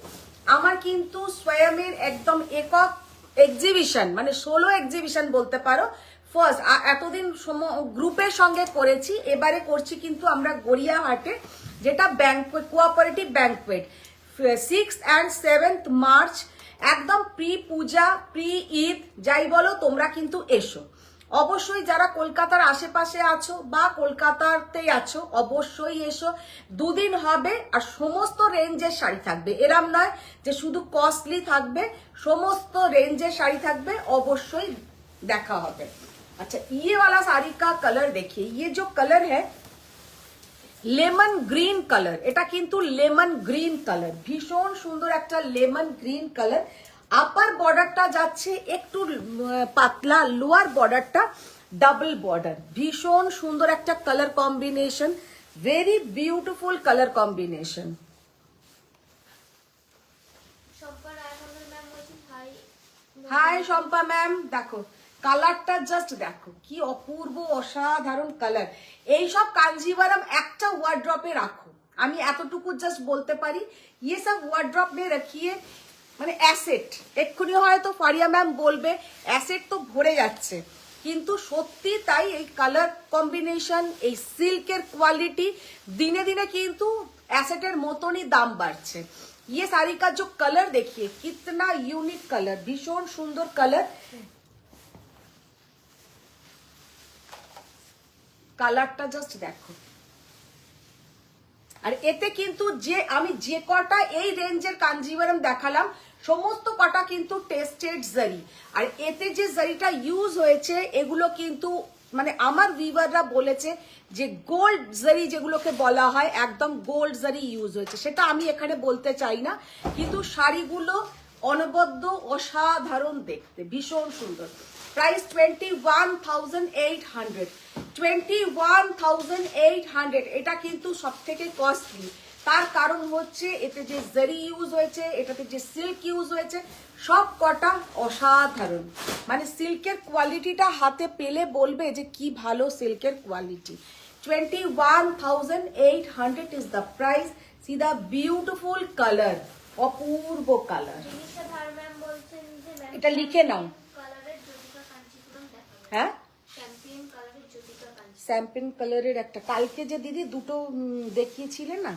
আমার কিন্তু স্বয়মের একদম একক এক্সিবিশন, মানে 16 এক্সিবিশন বলতে পারো। ফার্স্ট এতদিন গ্রুপের সঙ্গে করেছি, এবারে করছি কিন্তু আমরা গড়িয়াহাটে, যেটা banquet, cooperative banquet, 6 and 7 March. একদম প্রি পূজা, প্রি ঈদ যাই বলো, তোমরা কিন্তু এসো অবশ্যই। যারা কলকাতার আশেপাশে আছো বা কলকাতাতেই আছো অবশ্যই এসো। দুদিন হবে, আর সমস্ত রেঞ্জের শাড়ি থাকবে, এরম নয় যে শুধু কস্টলি থাকবে, সমস্ত রেঞ্জের শাড়ি থাকবে, অবশ্যই দেখা হবে। अच्छा ये वाला साड़ी का कलर देखिए, ये जो कलर है লেমন গ্রিন কালার, এটা কিন্তু লেমন গ্রিন কালার, ভীষণ সুন্দর একটা লেমন গ্রিন কালার। আপার বর্ডারটা যাচ্ছে একটু পাতলা, লোয়ার বর্ডারটা ডাবল বর্ডার, ভীষণ সুন্দর একটা colour combination, very beautiful colour combination. Shampa Raimangal ma'am বলছেন হাই। হাই শম্পা ম্যাম, দেখো কালারটা জাস্ট দেখো কি অপূর্ব অসাধারণ কালার। এইসব কাঞ্জিভারাম একটা ওয়ার্ড্রপে রাখো, আমি এতটুকু জাস্ট বলতে পারি। ইয়ে সব ওয়ার্ড্রপ মে রাখিয়ে, মানে অ্যাসেট। এক্ষুনি হয়তো ফারিয়া ম্যাম বলবে অ্যাসেট তো ভরে যাচ্ছে, কিন্তু সত্যি তাই। এই কালার কম্বিনেশন, এই সিল্কের কোয়ালিটি দিনে দিনে কিন্তু অ্যাসেটের মতনই দাম বাড়ছে। ये साड़ी का जो कलर देखिए, कितना यूनिक कलर, भीषण सुंदर कलर। কালারটা জাস্ট দেখো। আর এতে কিন্তু যে আমি যে কটা এই রেঞ্জের কাঞ্জিভারাম দেখালাম, সমস্ত কটা কিন্তু টেস্টেড জারি। আর এতে যে জারিটা ইউজ হয়েছে, এগুলো কিন্তু মানে আমার ভিউয়াররা বলেছে যে গোল্ড জারি যেগুলোকে বলা হয়, একদম গোল্ড জারি ইউজ হয়েছে। সেটা আমি এখানে বলতে চাই না, কিন্তু শাড়িগুলো অনবদ্য অসাধারণ দেখতে, ভীষণ সুন্দর। প্রাইস 21,800, 21,800। এটা কিন্তু সব থেকে কস্টলি। তার কারণ হচ্ছে এতে যে জারি ইউজ হয়েছে, এটাতে যে সিল্ক ইউজ হয়েছে, সব কটা অসাধারণ। মানে সিল্কের কোয়ালিটিটা হাতে পেলে বলবে যে কি ভালো সিল্কের quality. 21,800 is the price. See the beautiful colour, অপূর্ব কালার। জিনিসা ধার ম্যাম বলছেন যে ম্যাম এটা লিখে নাও। কালারের জ্যোতিকা কাঞ্চিপুরম দেখাবেন। হ্যাঁ, চ্যাম্পিয়ন কালারের জ্যোতিকা কাঞ্চি। স্যাম্পিং কালারের একটা, কালকে যে দিদি দুটো দেখিয়েছিলেন না,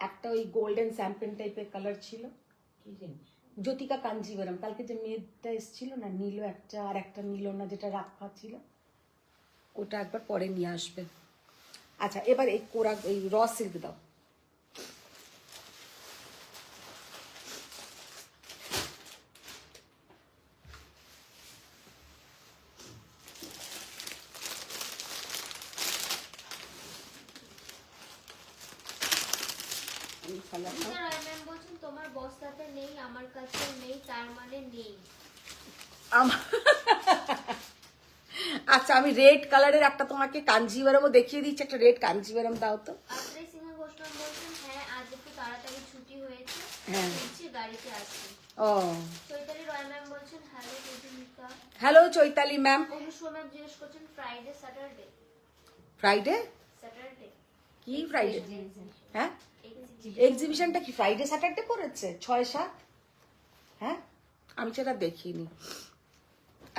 একটা ওই গোল্ডেন স্যাম্পিং টাইপের কালার ছিল, কি জিনিস? জ্যোতিকা কাঞ্জিভারাম। কালকে যে মেয়েটা এসেছিল না, নীল একটা, আর একটা নীল না, যেটা রাখা ছিল, ওটা একবার পরে নিয়ে আসবে। আচ্ছা এবার এই কোরা, এই র সিল্ক দাও। জিনিসা রায় ম্যাম বলছেন তোমার বস্তাতে নেই, আমার কাছে নেই, তার মানে নেই। আচ্ছা আমি রেড কালারের একটা তোমাকে কাঞ্জিভারমও দেখিয়ে দিচ্ছি, একটা রেড কাঞ্জিভারম দাও তো। আত্রেয় সিংহ ঘোষ ম্যাম বলছেন হ্যাঁ আজ একটু তাড়াতাড়ি ছুটি হয়েছে, হ্যাঁ। ফিরছি গাড়িতে আসছি। ও চৈতালি রয় ম্যাম বলছেন hello Madhumita. Hello Chaitali ma'am. Anushka ma'am জিজ্ঞেস করছেন ফ্রাইডে স্যাটারডে। ফ্রাইডে স্যাটারডে কি ফ্রাইডে? হ্যাঁ এক্সিবিশনটা কি ফ্রাইডে স্যাটারডে পড়েছে 6-7? হ্যাঁ আমি সেটা দেখিনি।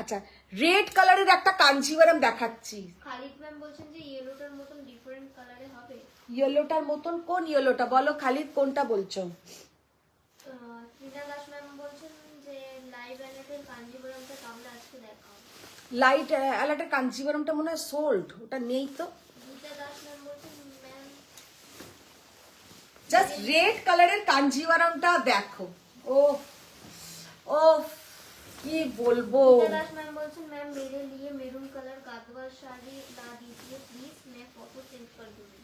আচ্ছা রেড কালারের একটা কাঞ্জিভারম দেখাচ্ছি। খালিদ ম্যাম বলছেন যে ইয়েলোটার মতন ডিফারেন্ট কালারে হবে। ইয়েলোটার মতন কোন ইয়েলোটা বলো খালিদ, কোনটা বলছো? ত্রিনা দাস ম্যাম বলছেন যে লাইভ অ্যালেটের কাঞ্জিবরমটা তাহলে আজকে দেখাও। লাইট অ্যালার্টের কাঞ্জিভারমটা মনে হয় সোল্ড, ওটা নেই তো। গীতা দাস ম্যাম বলছেন ম্যাম জাস্ট রেড কালারের কাঞ্জিভারমটা দেখো। ও ও কি বলবো। गीता दास मैम बोलছেন मैम मेरे लिए मेरून कलर गादवाल साड़ी ला दीजिए प्लीज, मैं फोटो सेंड कर दूंगी।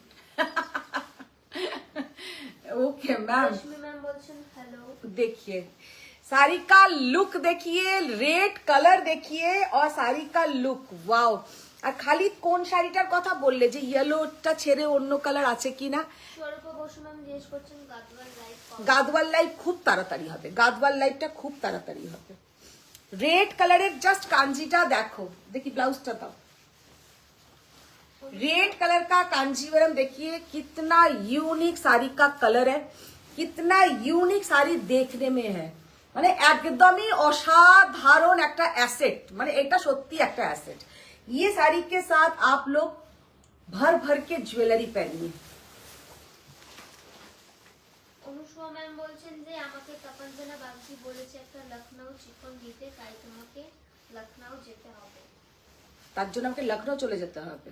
Okay ma'am. रश्मि मैम बोलছেন हेलो। देखिए साड़ी का लुक देखिए, रेड कलर देखिए और साड़ी का लुक वाओ। আর খালিদ কোন শাড়িটার কথা বললে যে ইয়েলোটা ছেড়ে অন্য কালার আছে কিনা? স্বরূপ বসু ম্যাম জিজ্ঞেস করছেন গাদওয়াল লাইভ। গাদওয়াল লাইভ খুব তাড়াতাড়ি হবে, গাদওয়াল লাইভটা খুব তাড়াতাড়ি হবে। रेड कलर जस्ट कांजीटा देखो, देखिए ब्लाउजটা দাও। रेड कलर का कांजीवरम देखिए कितना यूनिक साड़ी का कलर है, कितना यूनिक साड़ी देखने में है, মানে একদমই অসাধারণ একটা অ্যাসেট, মানে এটা সত্যি একটা অ্যাসেট। ये साड़ी के साथ आप लोग भर भर के ज्वेलरी पहनिए। অনুষ্কা ম্যাম বলছেন যে আমাকে তপনজনা বাগচি বলেছে একটা লখনউ চিকন দিতে, তাই তোমাকে লখনউ যেতে হবে। তার জন্য আমাকে লখনউ চলে যেতে হবে।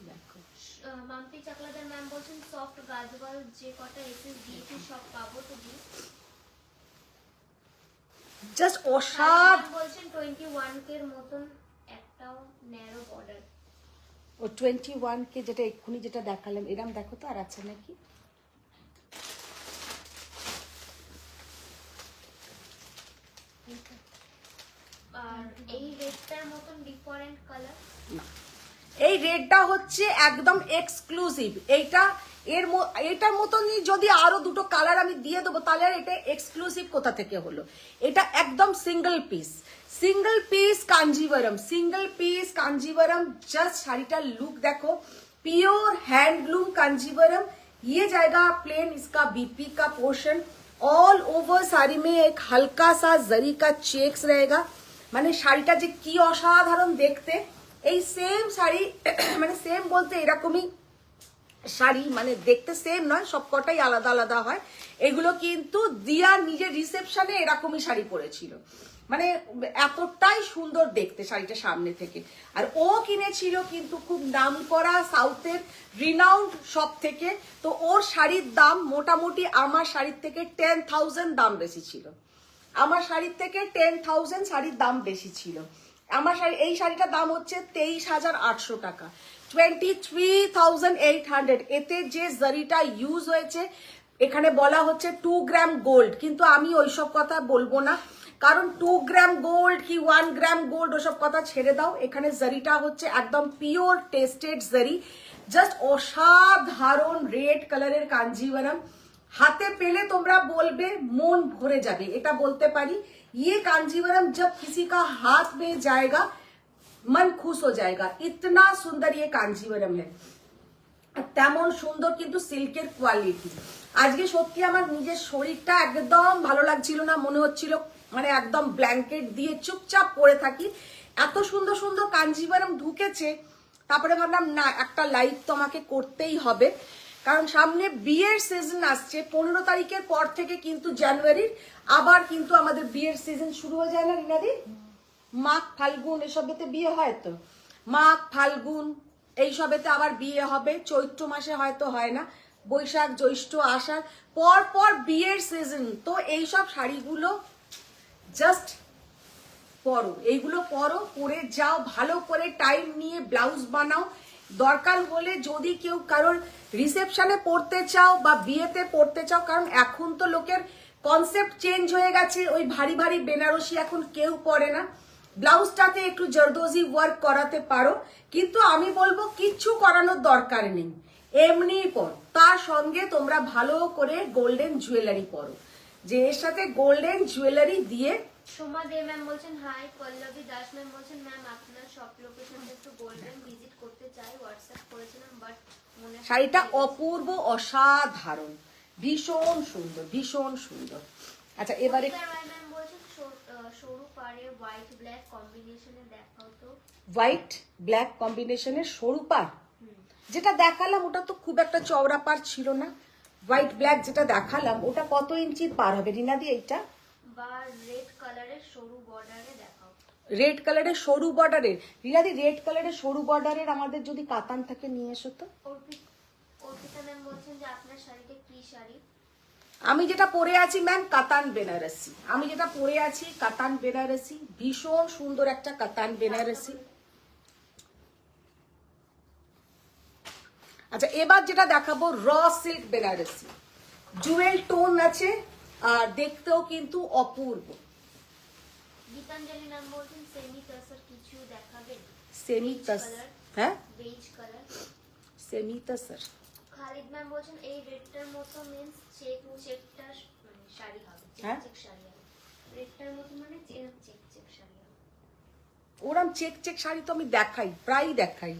দেখো মাম্পি চাকলাদার ম্যাম বলছেন সফট গাদওয়াল যে কটা এসএস দিয়েছি সব পাবো তো দি। জাস্ট অসাধারণ। ম্যাম বলছেন 21 কের মতন একটাও ন্যারো বর্ডার। ও 21 কে যেটা এক্ষুনি যেটা দেখালাম এরকম দেখো তো, আর আছে নাকি? আর এই রেডটার মতন ডিফারেন্ট কালার। এই রেডটা হচ্ছে একদম এক্সক্লুসিভ। এইটা এটার মতনই যদি আরো দুটো কালার আমি দিয়ে দেবো তাহলে আর এটা এক্সক্লুসিভ কোথা থেকে হলো? এটা একদম single piece, single piece Kanjivaram, single piece Kanjivaram. Just sari का लुक देखो, प्योर हैंडलूम कांजीवरम। ये जाएगा प्लेन, इसका बीपी का पोर्शन। ऑल ओवर साड़ी में एक हल्का सा जरी का चेक्स रहेगा, माने শাড়িটা যে কি অসাধারণ দেখতে। এই সেম শাড়ি মানে সেম বলতে এরকমই শাড়ি, মানে দেখতে সেম নয়, সবকটাই আলাদা আলাদা হয়। এগুলো কিন্তু দিয়া নিজের রিসেপশনে এরকমই শাড়ি পরেছিল, মানে এতটাই সুন্দর দেখতে শাড়িটা সামনে থেকে। আর ও কিনেছিল কিন্তু খুব নামকরা সাউথের রিনাউন্ড শপ থেকে, তো ওর শাড়ির দাম মোটামুটি আমার শাড়ির থেকে 10,000 দাম বেশি ছিল। আমার শাড়ির থেকে 10,000 শাড়ির দাম বেশি ছিল। আমার শাড়ি, এই শাড়িটার দাম হচ্ছে 23,800 টাকা, 23,800। এতে যে জারিটা ইউজ হয়েছে এখানে বলা হচ্ছে 2 গ্রাম গোল্ড, কিন্তু আমি ওইসব কথা বলবো না, কারণ 2 গ্রাম গোল্ড কি 1 গ্রাম গোল্ড ওসব কথা ছেড়ে দাও। এখানে জারিটা হচ্ছে একদম পিওর টেস্টেড জারি, জাস্ট অসাধারণ রেড কালারের কাঞ্জিভারম। হাতে পেলে তোমরা বলবে মন ভরে যাবে, এটা বলতে পারি। ये कांजीवरम जब किसी का हाथ में जाएगा मन खुश हो जाएगा, इतना सुंदर ये कांजीवरम है। তেমন সুন্দর কিন্তু সিল্কের কোয়ালিটি। আজকে সত্যি আমার নিজের শরীরটা একদম ভালো লাগছিল না, মনে হচ্ছিল মানে একদম ব্ল্যাঙ্কেট দিয়ে চুপচাপ পড়ে থাকি। এত সুন্দর সুন্দর কাঞ্জিভারম ঢুকেছে, তারপরে ভাবলাম না একটা লাইভ তো আমাকে করতেই হবে, কারণ সামনে বিয়ের সিজন আসছে। 15 তারিখের পর থেকে কিন্তু জানুয়ারির আবার কিন্তু আমাদের বিয়ের সিজন শুরু হয়ে যায় না রিনাদি? মাঘ ফাল্গুন এসবেতে বিয়ে হয়, তো মাঘ ফাল্গুন এইসবেতে আবার বিয়ে হবে। চৈত্র মাসে হয়তো হয় না, বৈশাখ জ্যৈষ্ঠ আষাঢ় পর পর বিয়ের সিজন। তো এইসব শাড়িগুলো জাস্ট পরো, এইগুলো পরো, পরে যাও, ভালো করে টাইম নিয়ে ব্লাউজ বানাও। দরকার হলে যদি কেউ কারোর রিসেপশনে পড়তে চাও বা বিয়েতে পড়তে চাও, কারণ এখন তো লোকের কনসেপ্ট চেঞ্জ হয়ে গেছে, ওই ভারী ভারী বেনারসি এখন কেউ পরে না। ব্লাউজটাতে একটু জরদোজি ওয়ার্ক করাতে পারো, কিন্তু আমি বলবো কিচ্ছু করানোর দরকার নেই, এমনি পর তার সঙ্গে তোমরা ভালো করে গোল্ডেন জুয়েলারি পরো, যে এর সাথে গোল্ডেন জুয়েলারি দিয়ে। সোমা দে ম্যাম বলছেন হাই, পল্লবী দাস ম্যাম বলছেন ম্যাম আপনার শপ লোকেশনটা একটু গোল্ডেন ভিজিট করতে চাই, হোয়াটসঅ্যাপ করেছিলাম বাট মনে শাড়িটা অপূর্ব, অসাধারণ, ভীষণ সুন্দর, ভীষণ সুন্দর। আচ্ছা এবারে ম্যাম বলছেন সরু পাড়ে হোয়াইট ব্ল্যাক কম্বিনেশনে দেখাও তো। হোয়াইট ব্ল্যাক কম্বিনেশনের সরু পাড় যেটা দেখালাম ওটা তো খুব একটা চওড়া পাড় ছিল না। হোয়াইট ব্ল্যাক যেটা দেখালাম ওটা কত ইঞ্চির পার হবে রিনাদি? এইটা বা রেড কালারের সরু বর্ডারে দেখাও। রেড কালারের সরু বর্ডারের, রিনাদি রেড কালারের সরু বর্ডারের আমাদের যদি কাতান থাকে নিয়ে এসো তো। অর্পিতা ম্যাম বলছেন যে আপনার শাড়িটা কি শাড়ি? আমি যেটা পরে আছি ম্যাম কাতান বেনারসি, আমি যেটা পরে আছি কাতান বেনারসি, ভীষণ সুন্দর একটা কাতান বেনারসি। আচ্ছা এবার যেটা দেখাবো raw silk Banarasi, Jewel tone আছে আর দেখতেও কিন্তু অপূর্ব। গীতাঞ্জলি ম্যাম বলছেন সেমি তাসার কিছু দেখাবেন? সেমি তাস, হ্যাঁ beige colour semi তাসার। Khalid ma'am বলছেন এই রেডটার মতো মিন্স চেকটা শাড়ি হবে, হ্যাঁ? চেক শাড়ি হবে, রেডটার মতো মানে চেক শাড়ি হবে। ওরম চেক চেক শাড়ি তো আমি দেখাই, প্রায় দেখাই।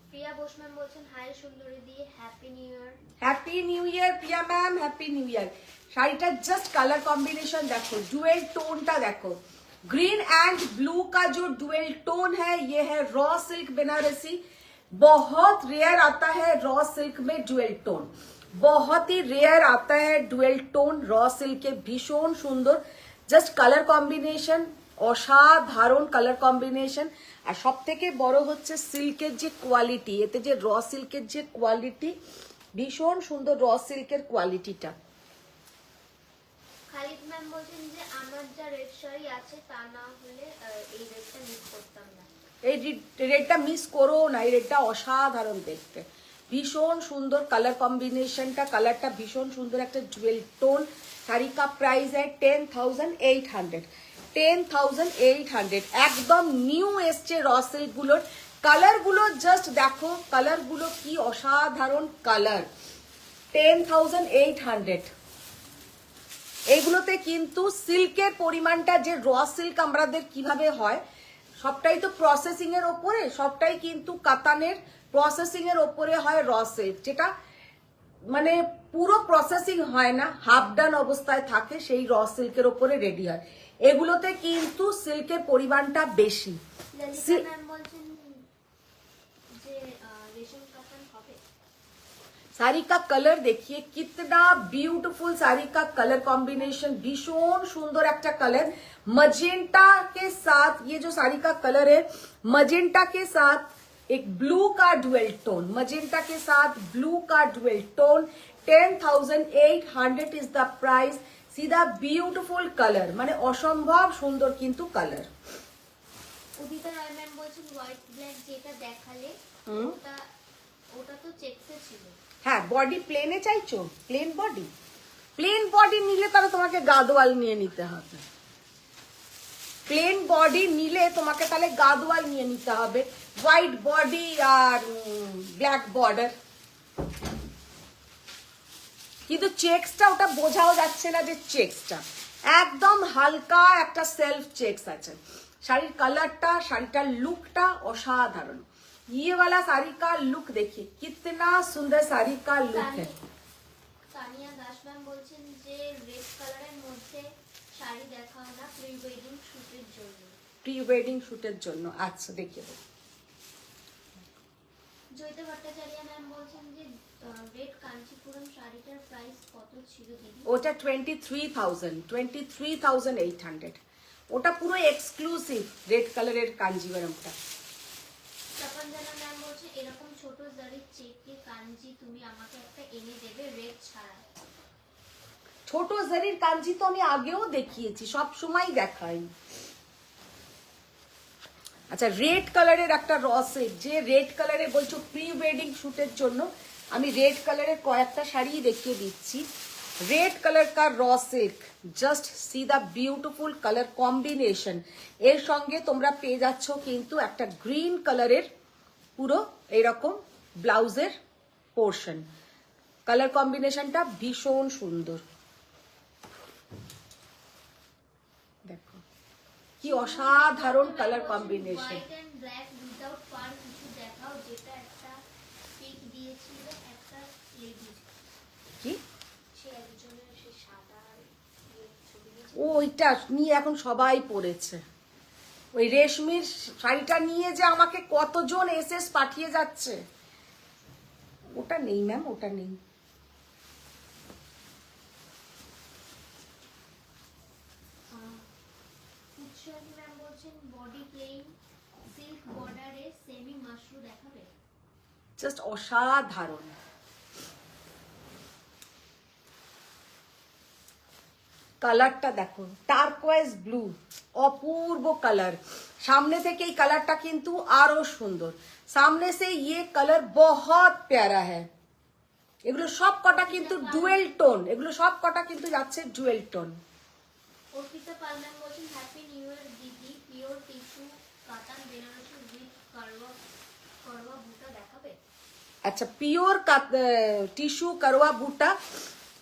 প্রিয়া বোস ম্যাম বলছেন হাই সুন্দরী দিয়ে happy new year. Happy new year Priya ma'am, happy new year. শাড়িটার জাস্ট কালার कॉम्बिनेशन देखो, डुअल टोनটা देखो, ग्रीन एंड ब्लू का जो डुअल टोन है ये है रॉ सिल्क बनारसी। बहुत रेयर आता है रॉ सिल्क में डुअल टोन, बहुत ही रेयर आता है डुअल टोन रॉ सिल्क के। भीषण सुंदर জাস্ট কালার কম্বিনেশন, অসাধারণ কালার কম্বিনেশন। আর সব থেকে বড় হচ্ছে সিল্কের যে কোয়ালিটি, এতে যে র সিল্কের যে কোয়ালিটি, ভীষণ সুন্দর র সিল্কের কোয়ালিটিটা। খালিদ ম্যাম বলছেন যে আমার যা রেড শাড়ি আছে তা না হলে এই রেডটা মিস করতাম না। এই রেডটা মিস করো না, এই রেডটা অসাধারণ দেখতে, ভীষণ সুন্দর কালার কম্বিনেশনটা, কালারটা ভীষণ সুন্দর একটা জুয়েল টোন। শাড়ি কা প্রাইস है 10,800, 10,800। একদম নিউ এসছে র সিল্ক গুলোর কালারগুলো, জাস্ট দেখো কালারগুলো কি অসাধারণ কালার। 10,800। এইগুলোতে কিন্তু সিল্কের পরিমাণটা, যে র সিল্ক আমাদের কিভাবে হয় সবটাই তো প্রসেসিং এর ওপরে, সবটাই কিন্তু কাতানের প্রসেসিং এর ওপরে হয় র সিল্ক, যেটা মানে পুরো প্রসেসিং হয় না, হাফ ডান অবস্থায় থাকে, সেই র সিল্কের ওপরে রেডি হয়। এগুলোতে কিন্তু সিল্কের পরিমাণটা বেশি। ললিতা ম্যাম বলছেন যে রেশম কাতান হবে। साड़ी का कलर देखिए कितना ब्यूटीफुल, साड़ी का कलर कॉम्बिनेशन भीषण सुंदर একটা कलर, मजेंटा के साथ ये जो साड़ी का कलर है, मजेंटा के साथ एक ब्लू का डुअल टोन, मजेंटा के साथ ब्लू का dual tone. 10,800 is the price. सीधा ब्यूटीफुल कलर, মানে অসম্ভব সুন্দর কিন্তু কালার। উদিতা রায় ম্যাম বলছেন হোয়াইট ব্ল্যাক যেটা দেখালে ওটা তো চেকসে ছিল। হ্যাঁ বডি প্লেনে চাইছো, প্লেন বডি, প্লেন বডি নিলে তাহলে তোমাকে গাদোয়াল নিয়ে নিতে হবে। প্লেন বডি নিলে তোমাকে তাহলে গাদোয়াল নিয়ে নিতে হবে, হোয়াইট বডি আর ব্ল্যাক বর্ডার। কিন্তু চেক্সটা ওটা বোঝাও যাচ্ছে না যে চেক্সটা একদম হালকা একটা সেলফ চেক্স আছে। শাড়ির কালারটা, শাড়িটার লুকটা অসাধারণ। ये वाला साड़ी का लुक देखिए कितना सुंदर साड़ी का लुक है। তানিয়া দাস ম্যাম বলছেন যে রেড কালারের মধ্যে শাড়ি দেখাও না প্রি ওয়েডিং শুটের জন্য। প্রি ওয়েডিং শুটের জন্য, আচ্ছা দেখিয়ে দেবো। জয়িতা ভট্টাচার্য ম্যাম বলছেন যে রেড কাঞ্চিপুরম শাড়িটার প্রাইস কত ছিল দিদি? ওটা 23,800। ওটা পুরো এক্সক্লুসিভ রেড কালারের কাঞ্জিভারমটা। তপনজানা ম্যাম বলছে এরকম ছোট জারির চেকে কাঞ্জি তুমি আমাকে একটা এনে দেবে রেড ছাড়া। ছোট জারির কাঞ্জি তো আমি আগেও দেখিয়েছি, সব সময় দেখাই। আচ্ছা, রেড কালারের একটা র সিল্ক, যে রেড কালারে বলছো প্রি ওয়েডিং শুটের জন্য, আমি রেড কালারের কয়েকটা শাড়ি দেখিয়ে দিচ্ছি। রেড কালার কা raw silk, just see the beautiful colour combination. এর সঙ্গে তোমরা পেয়ে যাচ্ছ কিন্তু একটা গ্রিন কালারের পুরো এরকম ব্লাউজের পোর্শন। কালার কম্বিনেশনটা ভীষণ সুন্দর, দেখো কি অসাধারণ colour combination. White and black without পার কিছু দেখাও, যেটা একটা পিক দিয়েছিল একটা লেডি, কি সে একজনের সে সাদা ছবি দিয়েছিল। ও ওইটা নিয়ে এখন সবাই পড়েছে, ওই রেশমির শাড়িটা নিয়ে যে আমাকে কতজন এসএস পাঠিয়ে যাচ্ছে। ওটা নেই ম্যাম, ওটা নেই। উৎসর্গী ম্যাম বলছেন বডি প্লেন সিল্ক বর্ডারে সেমি মাশরু দেখাবে। জাস্ট অসাধারণ। কালারটা দেখো, টার্কোয়েজ ব্লু, অপূর্ব কালার। সামনে থেকে এই কালারটা কিন্তু আরো সুন্দর, সামনে সে ইয়ে কালার বহুত প্যারা হ্যায়। এগুলো সব কটা কিন্তু ডুয়েল টোন, এগুলো সব কটা কিন্তু যাচ্ছে ডুয়েল টোন। অর্পিতা পাল ম্যাম বলছেন হ্যাপি নিউ ইয়ার দিদি, পিওর টিস্যু কাতান বেনারসি উইথ করওয়া বুটা দেখাবে। আচ্ছা, পিওর টিস্যু করওয়া বুটা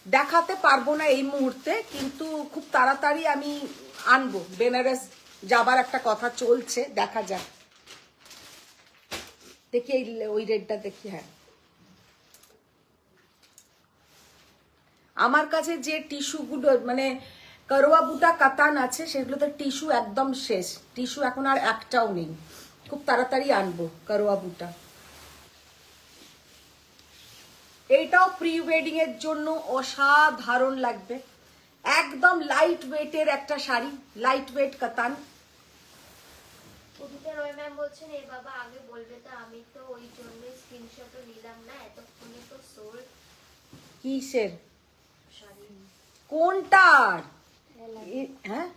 দেখাতে পারবো না এই মুহূর্তে, কিন্তু খুব তাড়াতাড়ি আমি আনবো। বেনারস যাবার একটা কথা চলছে, দেখা যাক। দেখি ওই রেডটা দেখি। হ্যাঁ, আমার কাছে যে টিস্যুগুলো মানে করওয়া বুটা কাতান আছে, সেগুলোতে টিস্যু একদম শেষ, টিস্যু এখন আর একটাও নেই। খুব তাড়াতাড়ি আনবো করওয়া বুটা। এইটাও প্রি ওয়েডিং এর জন্য অসাধারণ লাগবে, একদম লাইট ওয়েটের একটা শাড়ি, লাইট ওয়েট কাতান। কবিতা রয় ম্যাম বলছেন এ বাবা আগে বলবে তো, আমি তো ওই জন্য স্ক্রিনশটও নিলাম না, এতক্ষণে তো সোল্ড কিসের, শাড়ি। কোনটার? হ্যাঁ,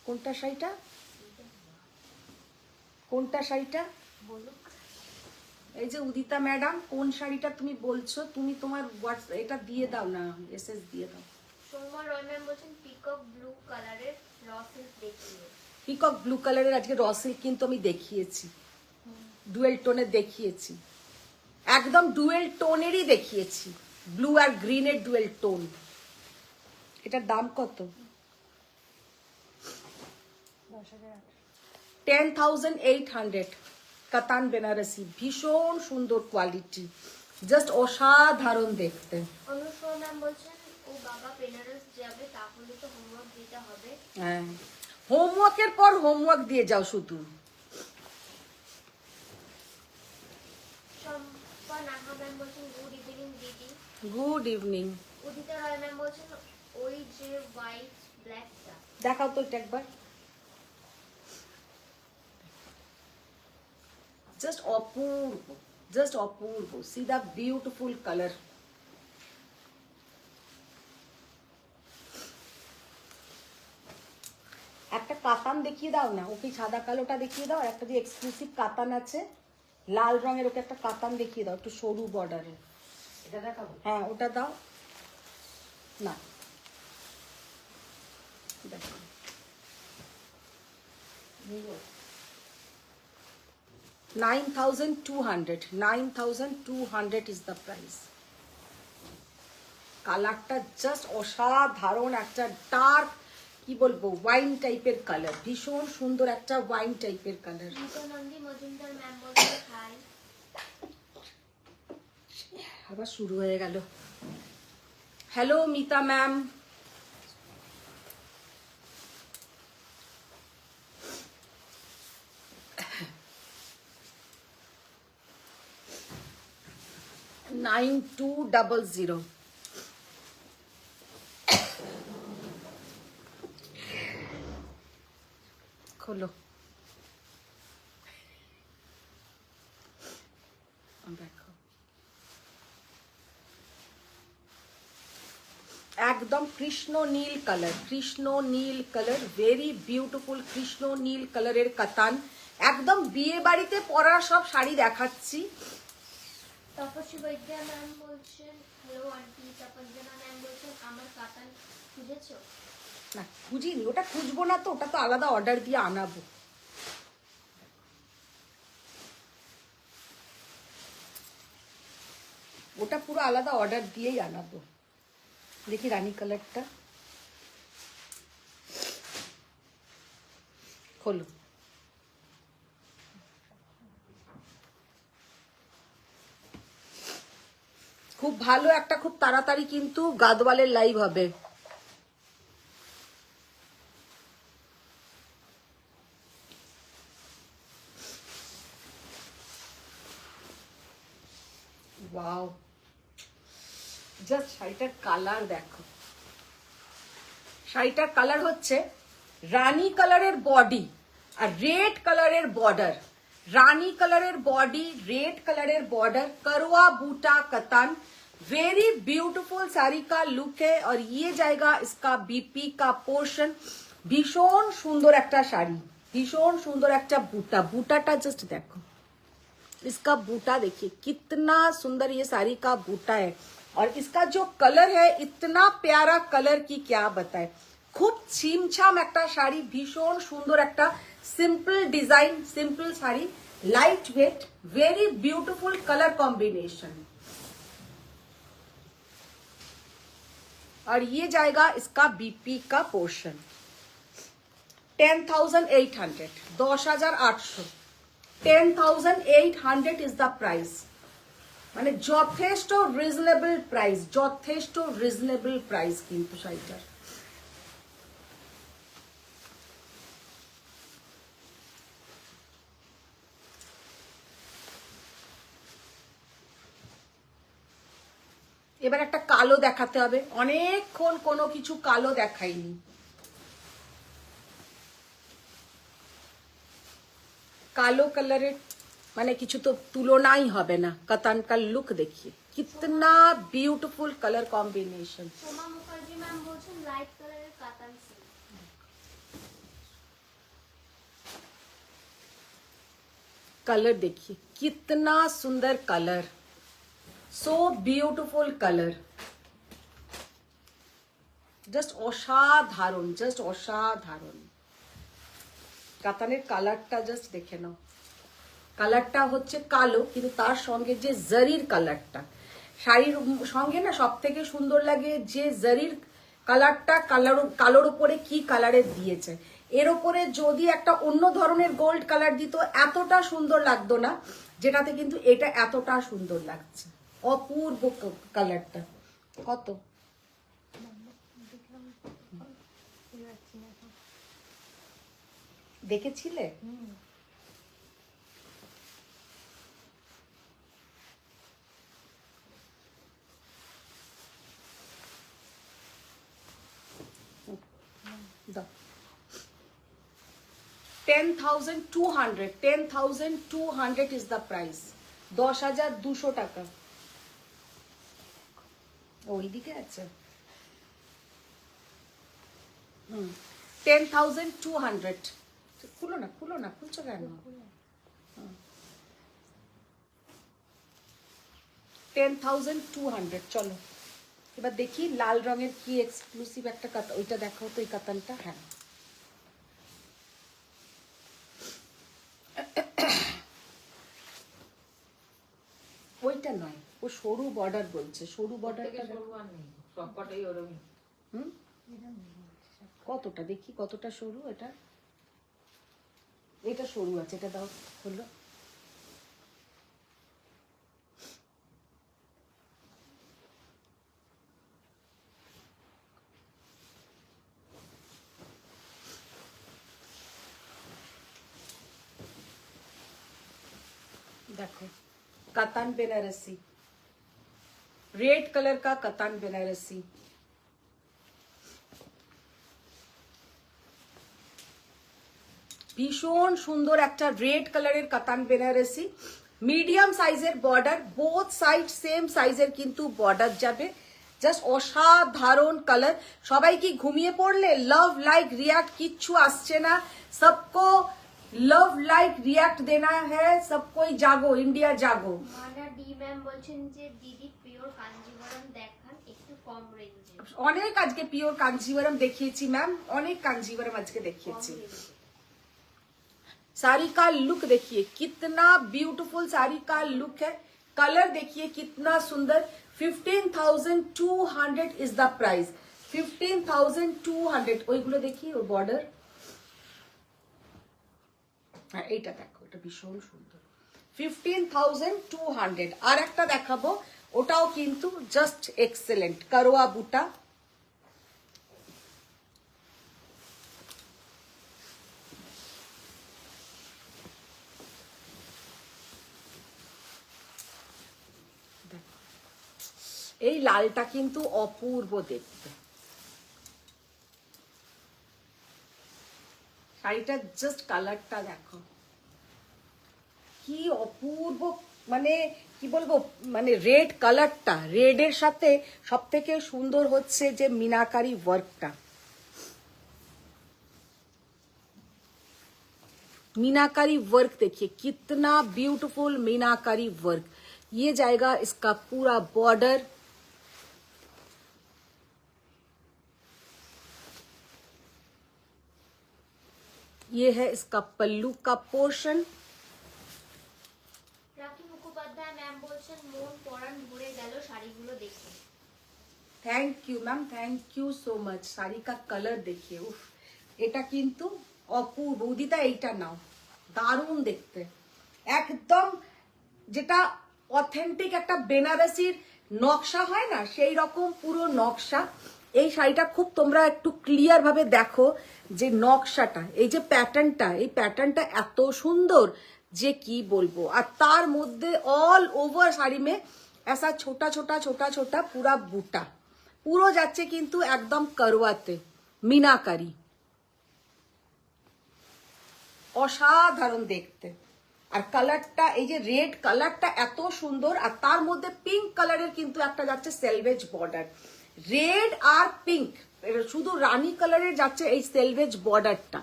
কোনটা শাড়িটা, কোনটা শাড়িটা বলুক। এই যে উদিতা ম্যাডাম, কোন শাড়িটা তুমি বলছো? তুমি তোমার এটা দিয়ে দাও না, এসএস দিয়ে দাও। সৌম্য রয় ম্যাম বলছেন পিকক ব্লু কালারের র সিল্ক দেখিয়ে। পিকক ব্লু কালারের আজকে র সিল্ক কিন্তু আমি দেখিয়েছি, ডুয়েল টোনের দেখিয়েছি, একদম ডুয়েল টোনেরই দেখিয়েছি, ব্লু আর গ্রিনের ডুয়েল টোন। এটার দাম কত? 10,800। কাতান বেনারসি, ভীষণ সুন্দর কোয়ালিটি, জাস্ট অসাধারণ দেখতে। অনুষ্কা ম্যাম বলছেন ও বাবা বেনারস যাবে, তাহলে তো হোমওয়ার্ক দিতে হবে। হ্যাঁ, হোমওয়ার্কের পর হোমওয়ার্ক দিয়ে যাও শুধু। শম্পা নাহা ম্যাম বলছেন গুড ইভিনিং দিদি। Good evening. Udita Roy ma'am বলছেন ওই যে হোয়াইট ব্ল্যাকটা দেখাও তো এটা একবার। জাস্ট অপূর্ব, জাস্ট অপূর্ব। See the beautiful colour. একটা কাতান দেখিয়ে দাও না, ওকে সাদা কালোটা দেখিয়ে দাও, আর একটা যে এক্সক্লুসিভ কাতান আছে লাল রঙের, ওকে একটা কাতান দেখিয়ে দাও, একটু সরু বর্ডারে। এটা দেখাবো। হ্যাঁ, ওটা দাও না, দেখো 9,200, 9,200 is the price. কালারটা জাস্ট অসাধারণ, একটা ডার্ক কি বলবো ওয়াইন টাইপের কালার, ভীষণ সুন্দর একটা ওয়াইন টাইপের কালার। নন্দী মজুমদার ম্যাম বলছেন হাই। আবার শুরু হয়ে গেল। Hello Mita ma'am. নাইন 200। খোলো, দেখো একদম কৃষ্ণ নীল কালার, ভেরি বিউটিফুল কৃষ্ণ নীল কালারের কাতান। একদম বিয়ে বাড়িতে পরার সব শাড়ি দেখাচ্ছি। তপস্বী বৈদ্যা ম্যাম বলছেন হ্যালো আন্টি। তপঞ্জনা ম্যাম বলছেন আমার কাতান খুঁজেছো? না খুঁজিনি, ওটা খুঁজবো না তো, ওটা তো আলাদা অর্ডার দিয়ে আনাবো। ওটা পুরো আলাদা অর্ডার দিয়েই আনাবো। দেখি রানী কালারটা খোলো। খুব ভালো একটা, খুব তাড়াতাড়ি কিন্তু গাদওয়ালের লাইভ হবে। ওয়াও, জাস্ট শাড়িটার কালার দেখো। শাড়িটার কালার হচ্ছে রানী কালারের বডি আর রেড কালারের বর্ডার। रानी colour body, red colour border, करवा बूटा कतान, वेरी ब्यूटीफुल साड़ी का लुक है। और ये जाएगा इसका बीपी का पोर्शन। भीषण सुंदर एक शाड़ी, भीषण सुंदर एक बूटा, बूटाटा जस्ट देखो, इसका बूटा देखिए कितना सुंदर ये साड़ी का बूटा है। और इसका जो कलर है इतना प्यारा कलर की क्या बताए, खूब छिमछाम एक शाड़ी, भीषण सुंदर एक simple design, simple sari, light weight, very beautiful colour combination. और ये जाएगा इसका बीपी का पोर्शन 10,800, 10,800, 10,800 इज द प्राइस। মানে যথেষ্ট রিজনেবল প্রাইস, যথেষ্ট রিজনেবল প্রাইস কিন্তু শাড়িটার। এবার একটা কালো দেখাতে হবে, অনেকক্ষণ কোনো কিছু কালো দেখাইনি। কালো কালারের মানে কিছু তো তুলনাই হবে না। कतान का लुक देखिए कितना beautiful colour combination. Soma Mukherjee ma'am বলছেন লাইট কালারের কাতান সিল্ক। कलर देखिए कितना सुंदर कलर, सो ब्यूटीफुल कलर, জাস্ট অসাধারণ, জাস্ট অসাধারণ। কাতানের কালারটা জাস্ট দেখে নাও, কালারটা হচ্ছে কালো কিন্তু তার সঙ্গে যে জরির কালারটা, শাড়ির সঙ্গে না সব থেকে সুন্দর লাগে যে জরির কালারটা, কালোর উপরে কি কালারে দিয়েছে। এর উপরে যদি একটা অন্য ধরনের গোল্ড কালার দিত এতটা সুন্দর লাগতো না, যেটাতে কিন্তু এটা এতটা সুন্দর লাগছে, অপূর্ব কালারটা। কত দেখেছিলে? দাও 10,200, 10,200 is the price, 10,200 টাকা। ওইদিকে আছে 10,200। খুলো না, খুলো না, খুলছো কেন? 10,200। চলো এবার দেখি লাল রঙের কি এক্সক্লুসিভ একটা কাতান, ওইটা দেখাও তো, এই কাতানটা। হ্যাঁ ওইটা নয়, ও সরু বর্ডার বলছে, সরু বর্ডারটা সবকটাই ওরকমই। কতটা দেখি, কতটা সরু এটা, এটা সরু আছে, এটা দাও, হলো। देखो कतान बेनारसी, रेड कलर का कतान बेनारसी, ভীষণ সুন্দর একটা রেড কালারের কাতান বেনারসি, মিডিয়াম সাইজের বর্ডার, বোথ সাইড সেম সাইজের কিন্তু বর্ডার যাবে। জাস্ট অসাধারণ কালার। সবাই কি ঘুমিয়ে পড়লে? লাভ লাইক রিয়াক্ট কিচ্ছু আসছে না। সবকো লাভ লাইক রিয়াক্ট দেনা হ্যায়, সবকোই জাগো, ইন্ডিয়া জাগো। মানা ডি ম্যাম বলছেন যে দিদি পিওর কাঞ্জিভরম দেখান একটু কম রেঞ্জে। অনেক আজকে পিওর কাঞ্জিভরম দেখিয়েছি ম্যাম, অনেক কাঞ্জিভরম আজকে দেখিয়েছি। साड़ी का लुक देखिए कितना ब्यूटीफुल साड़ी का लुक है। कलर देखिए कितना सुंदर। 15,200 इज द प्राइस। 15,200। ওইগুলো দেখি, ওর বর্ডার। হ্যাঁ এইটা দেখো, এটা ভীষণ সুন্দর। 15,200। আর একটা দেখাবো, ওটাও কিন্তু জাস্ট এক্সেলেন্ট, করোয়া বুটা। এই লালটা কিন্তু অপূর্ব দেখতে। শাড়িটা জাস্ট কালারটা দেখো কি অপূর্ব, মানে কি বলবো, মানে রেড কালারটা, রেডের সাথে সব থেকে সুন্দর হচ্ছে যে মিনাকারি ওয়ার্কটা। मीनाकारी वर्क देखिए कितना ब्यूटीफुल मीनाकारी वर्क। ये जाएगा इसका पूरा बॉर्डर। ये है इसका पल्लू का पोर्शन। রাখি মুখোপাধ্যায় ম্যাম বলছেন মন পরাণ ভরে গেল শাড়িগুলো দেখে। Thank you ma'am, thank you so much. Sari का कलर देखिए, उफ এটা কিন্তু অপূর্ব। উদিতা এইটা নাও, দারুণ দেখতে, একদম যেটা অথেন্টিক একটা বেনারসির নকশা হয় না, সেই রকম পুরো নকশা। এই শাড়িটা খুব তোমরা একটু ক্লিয়ার ভাবে দেখো যে নকশাটা, এই যে প্যাটার্নটা, এই প্যাটার্নটা এত সুন্দর যে কি বলবো। আর তার মধ্যে অল ওভার শাড়ি মে ऐसा छोटा छोटा छोटा छोटा पूरा बूटा, পুরো যাচ্ছে কিন্তু একদম করওয়াতে মিনাকারি। অসাধারণ দেখতে। আর কালারটা, এই যে রেড কালারটা এত সুন্দর, আর তার মধ্যে পিঙ্ক কালারের কিন্তু একটা যাচ্ছে সেলভেজ বর্ডার। রেড আর পিঙ্ক, শুধু রানী কালারের যাচ্ছে এই সেলভেজ বর্ডারটা।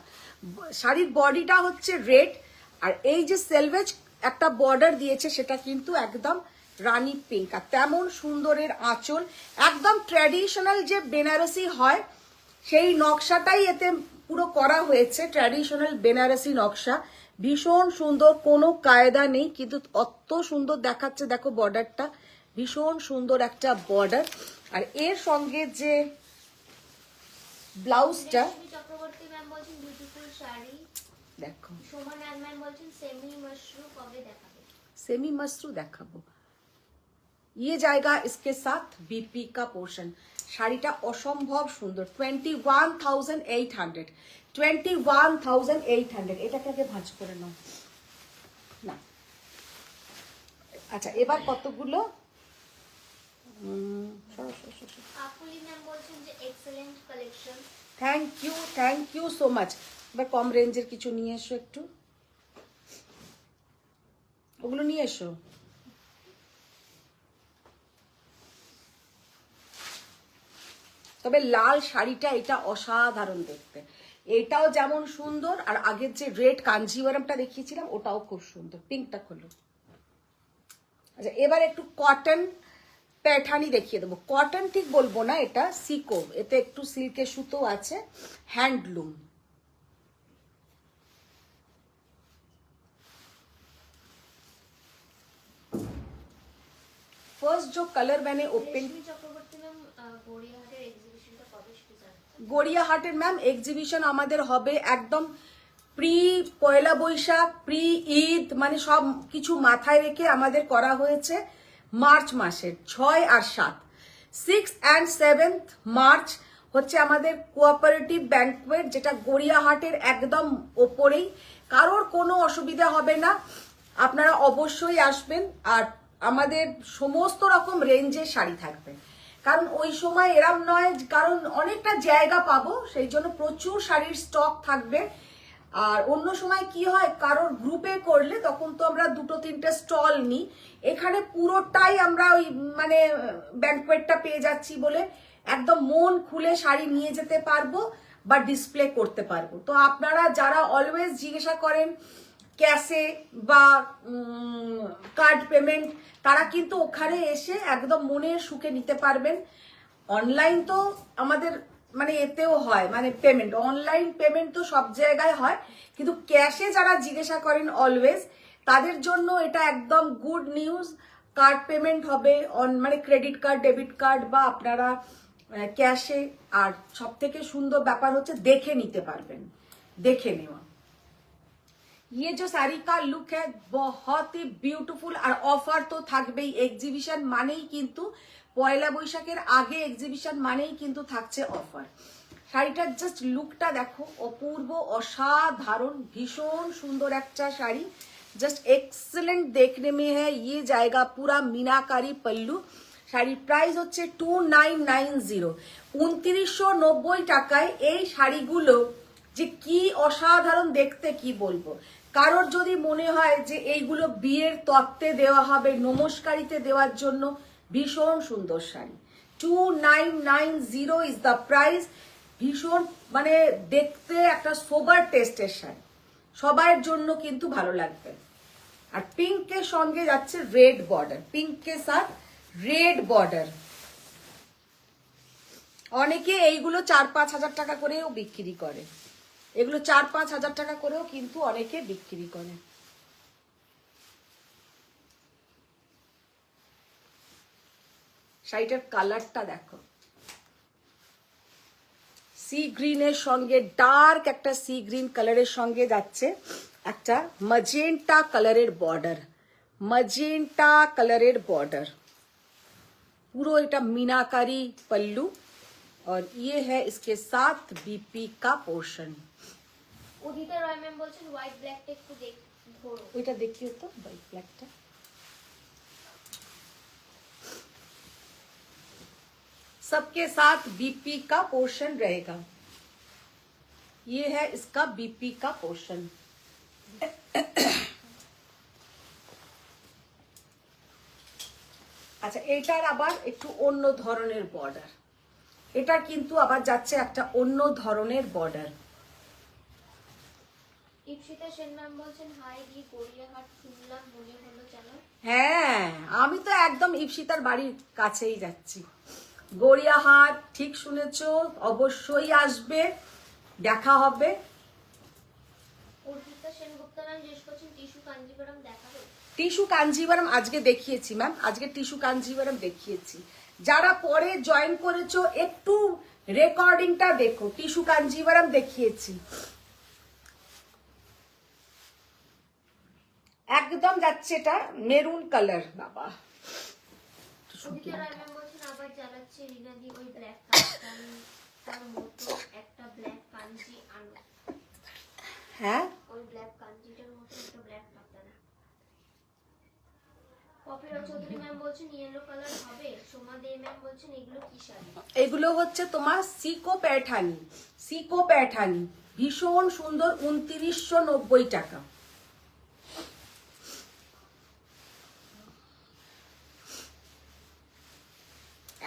শাড়ির বডিটা হচ্ছে রেড, আর এই যে সেলভেজ একটা বর্ডার দিয়েছে সেটা কিন্তু একদম রানী পিঙ্ক। আর তেমন সুন্দরের আঁচল, একদম ট্র্যাডিশনাল যে বেনারসি হয় সেই নকশাটাই এতে পুরো করা হয়েছে, ট্র্যাডিশনাল বেনারসি নকশা। ভীষণ সুন্দর, কোনো কায়দা নেই, কিন্তু অত সুন্দর দেখাচ্ছে। দেখো বর্ডারটা, ভীষণ সুন্দর একটা বর্ডার। আর এর সঙ্গে যে ব্লাউজটা, রেশমি চক্রবর্তী ম্যাম বলছেন বিউটিফুল শাড়ি দেখো সোমা ম্যাম বলছেন সেমি মশরু কবে দেখাবে। सेमी मसरू দেখাবো। ये जाएगा इसके साथ बीपी का पोर्शन। শাড়িটা অসম্ভব সুন্দর। 21,800, 21,800। এটাকে আগে ভাঁজ করে নাও না। আচ্ছা এবার কতগুলো, আপুলি ম্যাম বলছেন যে excellent collection. Thank you so much. এবার কম রেঞ্জের কিছু নিয়ে এসো, একটু ওগুলো নিয়ে এসো। তবে লাল শাড়িটা এটা অসাধারণ দেখতে, এটাও যেমন সুন্দর, আর আগের যে রেড কাঞ্জিভারমটা দেখিয়েছিলাম ওটাও খুব সুন্দর। পিঙ্কটা খোলো। আচ্ছা এবার একটু কটন প্যাঠানি দেখিয়ে দেবো। কটন ঠিক বলবো না, এটা সিকো, এতে একটু সিল্কের সুতো আছে, হ্যান্ডলুম। फर्स्ट जो कलर मैंने ओपन, রেশমি চক্রবর্তী ম্যাম গড়িয়াহাটের এক্সিবিশনটা কবে শুরু হবে। গড়িয়াহাটের ম্যাম এক্সিবিশন আমাদের হবে একদম প্রি পয়লা বৈশাখ, প্রি ঈদ, মানে সব কিছু মাথায় রেখে আমাদের করা হয়েছে মার্চ মাসের 6 আর 7, 6 and 7 মার্চ হচ্ছে আমাদের কোঅপারেটিভ ব্যাংকুয়েট, যেটা গড়িয়াহাটের একদম ওপরেই। কারোর কোনো অসুবিধা হবে না, আপনারা অবশ্যই আসবেন। আর আমাদের সমস্ত রকম রেঞ্জের শাড়ি থাকবে, কারণ ওই সময় এরম নয়, কারণ অনেকটা জায়গা পাবো, সেই জন্য প্রচুর শাড়ির স্টক থাকবে। আর অন্য সময় কি হয়, কারোর গ্রুপে করলে তখন তো আমরা 2-3টে স্টল নিই, এখানে পুরোটাই আমরা ওই মানে ব্যাংকোয়েটটা পেয়ে যাচ্ছি বলে একদম মন খুলে শাড়ি নিয়ে যেতে পারবো বা ডিসপ্লে করতে পারবো। তো আপনারা যারা অলওয়েজ জিজ্ঞাসা করেন ক্যাশে বা কার্ড পেমেন্ট, তারা কিন্তু ওখানে এসে একদম মনের সুখে নিতে পারবেন। অনলাইন তো আমাদের মানে এতেও হয়, মানে পেমেন্ট, অনলাইন পেমেন্ট তো সব জায়গায় হয়, কিন্তু ক্যাশে যারা জিজ্ঞাসা করেন অলওয়েজ, তাদের জন্য এটা একদম গুড নিউজ। কার্ড পেমেন্ট হবে মানে ক্রেডিট কার্ড, ডেবিট কার্ড বা আপনারা ক্যাশে। আর সব থেকে সুন্দর ব্যাপার হচ্ছে দেখে নিতে পারবেন, দেখে নেওয়া। ये जो साड़ी का लुक है बहुत ही বিউটিফুল। আর অফার তো থাকবেই, এক্সিবিশন মানেই কিন্তু পয়লা বৈশাখের আগে এক্সিবিশন মানেই কিন্তু থাকছে অফার। শাড়িটার জাস্ট লুকটা দেখো, অপূর্ব, অসাধারণ, ভীষণ সুন্দর একটা শাড়ি, জাস্ট এক্সেলেন্ট দেখনে মে হ্যাঁ। ইয়ে জায়গা পুরা মিনাকারি পল্লু। শাড়ির প্রাইস হচ্ছে 2990, 2990 টাকায় এই শাড়িগুলো যে কি অসাধারণ দেখতে, কি বলবো। কারোর যদি মনে হয় যে এইগুলো বিয়ের তত্ত্বে দেওয়া হবে, নমস্কারিতে দেওয়ার জন্য, ভীষণ সুন্দর শাড়ি। 2990 is the price. ভীষণ মানে দেখতে একটা সোবার টেস্টের শাড়ি, সবার জন্য কিন্তু ভালো লাগবে। আর পিঙ্কের সঙ্গে যাচ্ছে রেড বর্ডার, পিঙ্কের সাথ রেড বর্ডার। অনেকে এইগুলো 4-5 হাজার টাকা করেও বিক্রি করে, এগুলো 4-5 হাজার টাকা করেও কিন্তু অনেকে বিক্রি করে। শাড়িটার কালারটা দেখো, সি গ্রিনের সঙ্গে ডার্ক একটা সি গ্রিন কালারের সঙ্গে যাচ্ছে একটা ম্যাজেন্টা কালারের বর্ডার, ম্যাজেন্টা কালারের বর্ডার। পুরো এটা मीनाकारी पल्लू और ये है इसके साथ बीपी का पोर्शन। উদিতা রয় ম্যাম বলছেন হোয়াইট ব্ল্যাকটা একটু ধরো। ওইটা দেখিও তো হোয়াইট ব্ল্যাকটা। सबके साथ बीपी का पोर्शन रहेगा। ये है इसका बीपी का पोर्शन। আচ্ছা, এটার আবার একটু অন্য ধরনের বর্ডার, এটা কিন্তু আবার যাচ্ছে একটা অন্য ধরনের বর্ডার। ইপসিতা সেন ম্যাম বলছেন হাই গি গড়িয়াহাট শুনলাম মনে হলো জানো। হ্যাঁ, আমি তো একদম ইপসিতার বাড়ির কাছেই যাচ্ছি, গড়িয়াহাট। ঠিক শুনেছো, অবশ্যই আসবে, দেখা হবে। অর্পিতা সেনগুপ্তা ম্যাম জিজ্ঞেস করছেন টিস্যু কাঞ্জিভারাম দেখাবে। টিস্যু কাঞ্জিভারাম আজকে দেখিয়েছি ম্যাম, আজকে টিস্যু কাঞ্জিভারাম দেখিয়েছি। যারা পরে জয়েন করেছো একটু রেকর্ডিংটা দেখো, টিস্যু কাঞ্জিভারাম দেখিয়েছি। একদম যাচ্ছে এটা মেরুন কালার। বাবা, অদিতা রয় ম্যাম বলছেন আবার জ্বালাচ্ছে রিনাদি ওই ব্ল্যাক কাঞ্জিটার মতো একটা ব্ল্যাক কাঞ্জি আনো। হ্যাঁ, ওই ব্ল্যাক কাঞ্জিটার মতো একটা ব্ল্যাক কাতানা। কপিরা চৌধুরী ম্যাম বলছেন ইয়েলো কালার হবে। সোমা দে ম্যাম বলছেন এগুলো কি শাড়ি। এগুলো হচ্ছে তোমার সিকো প্যাঠানি, সিকো প্যাঠানি, ভীষণ সুন্দর, 2990 টাকা।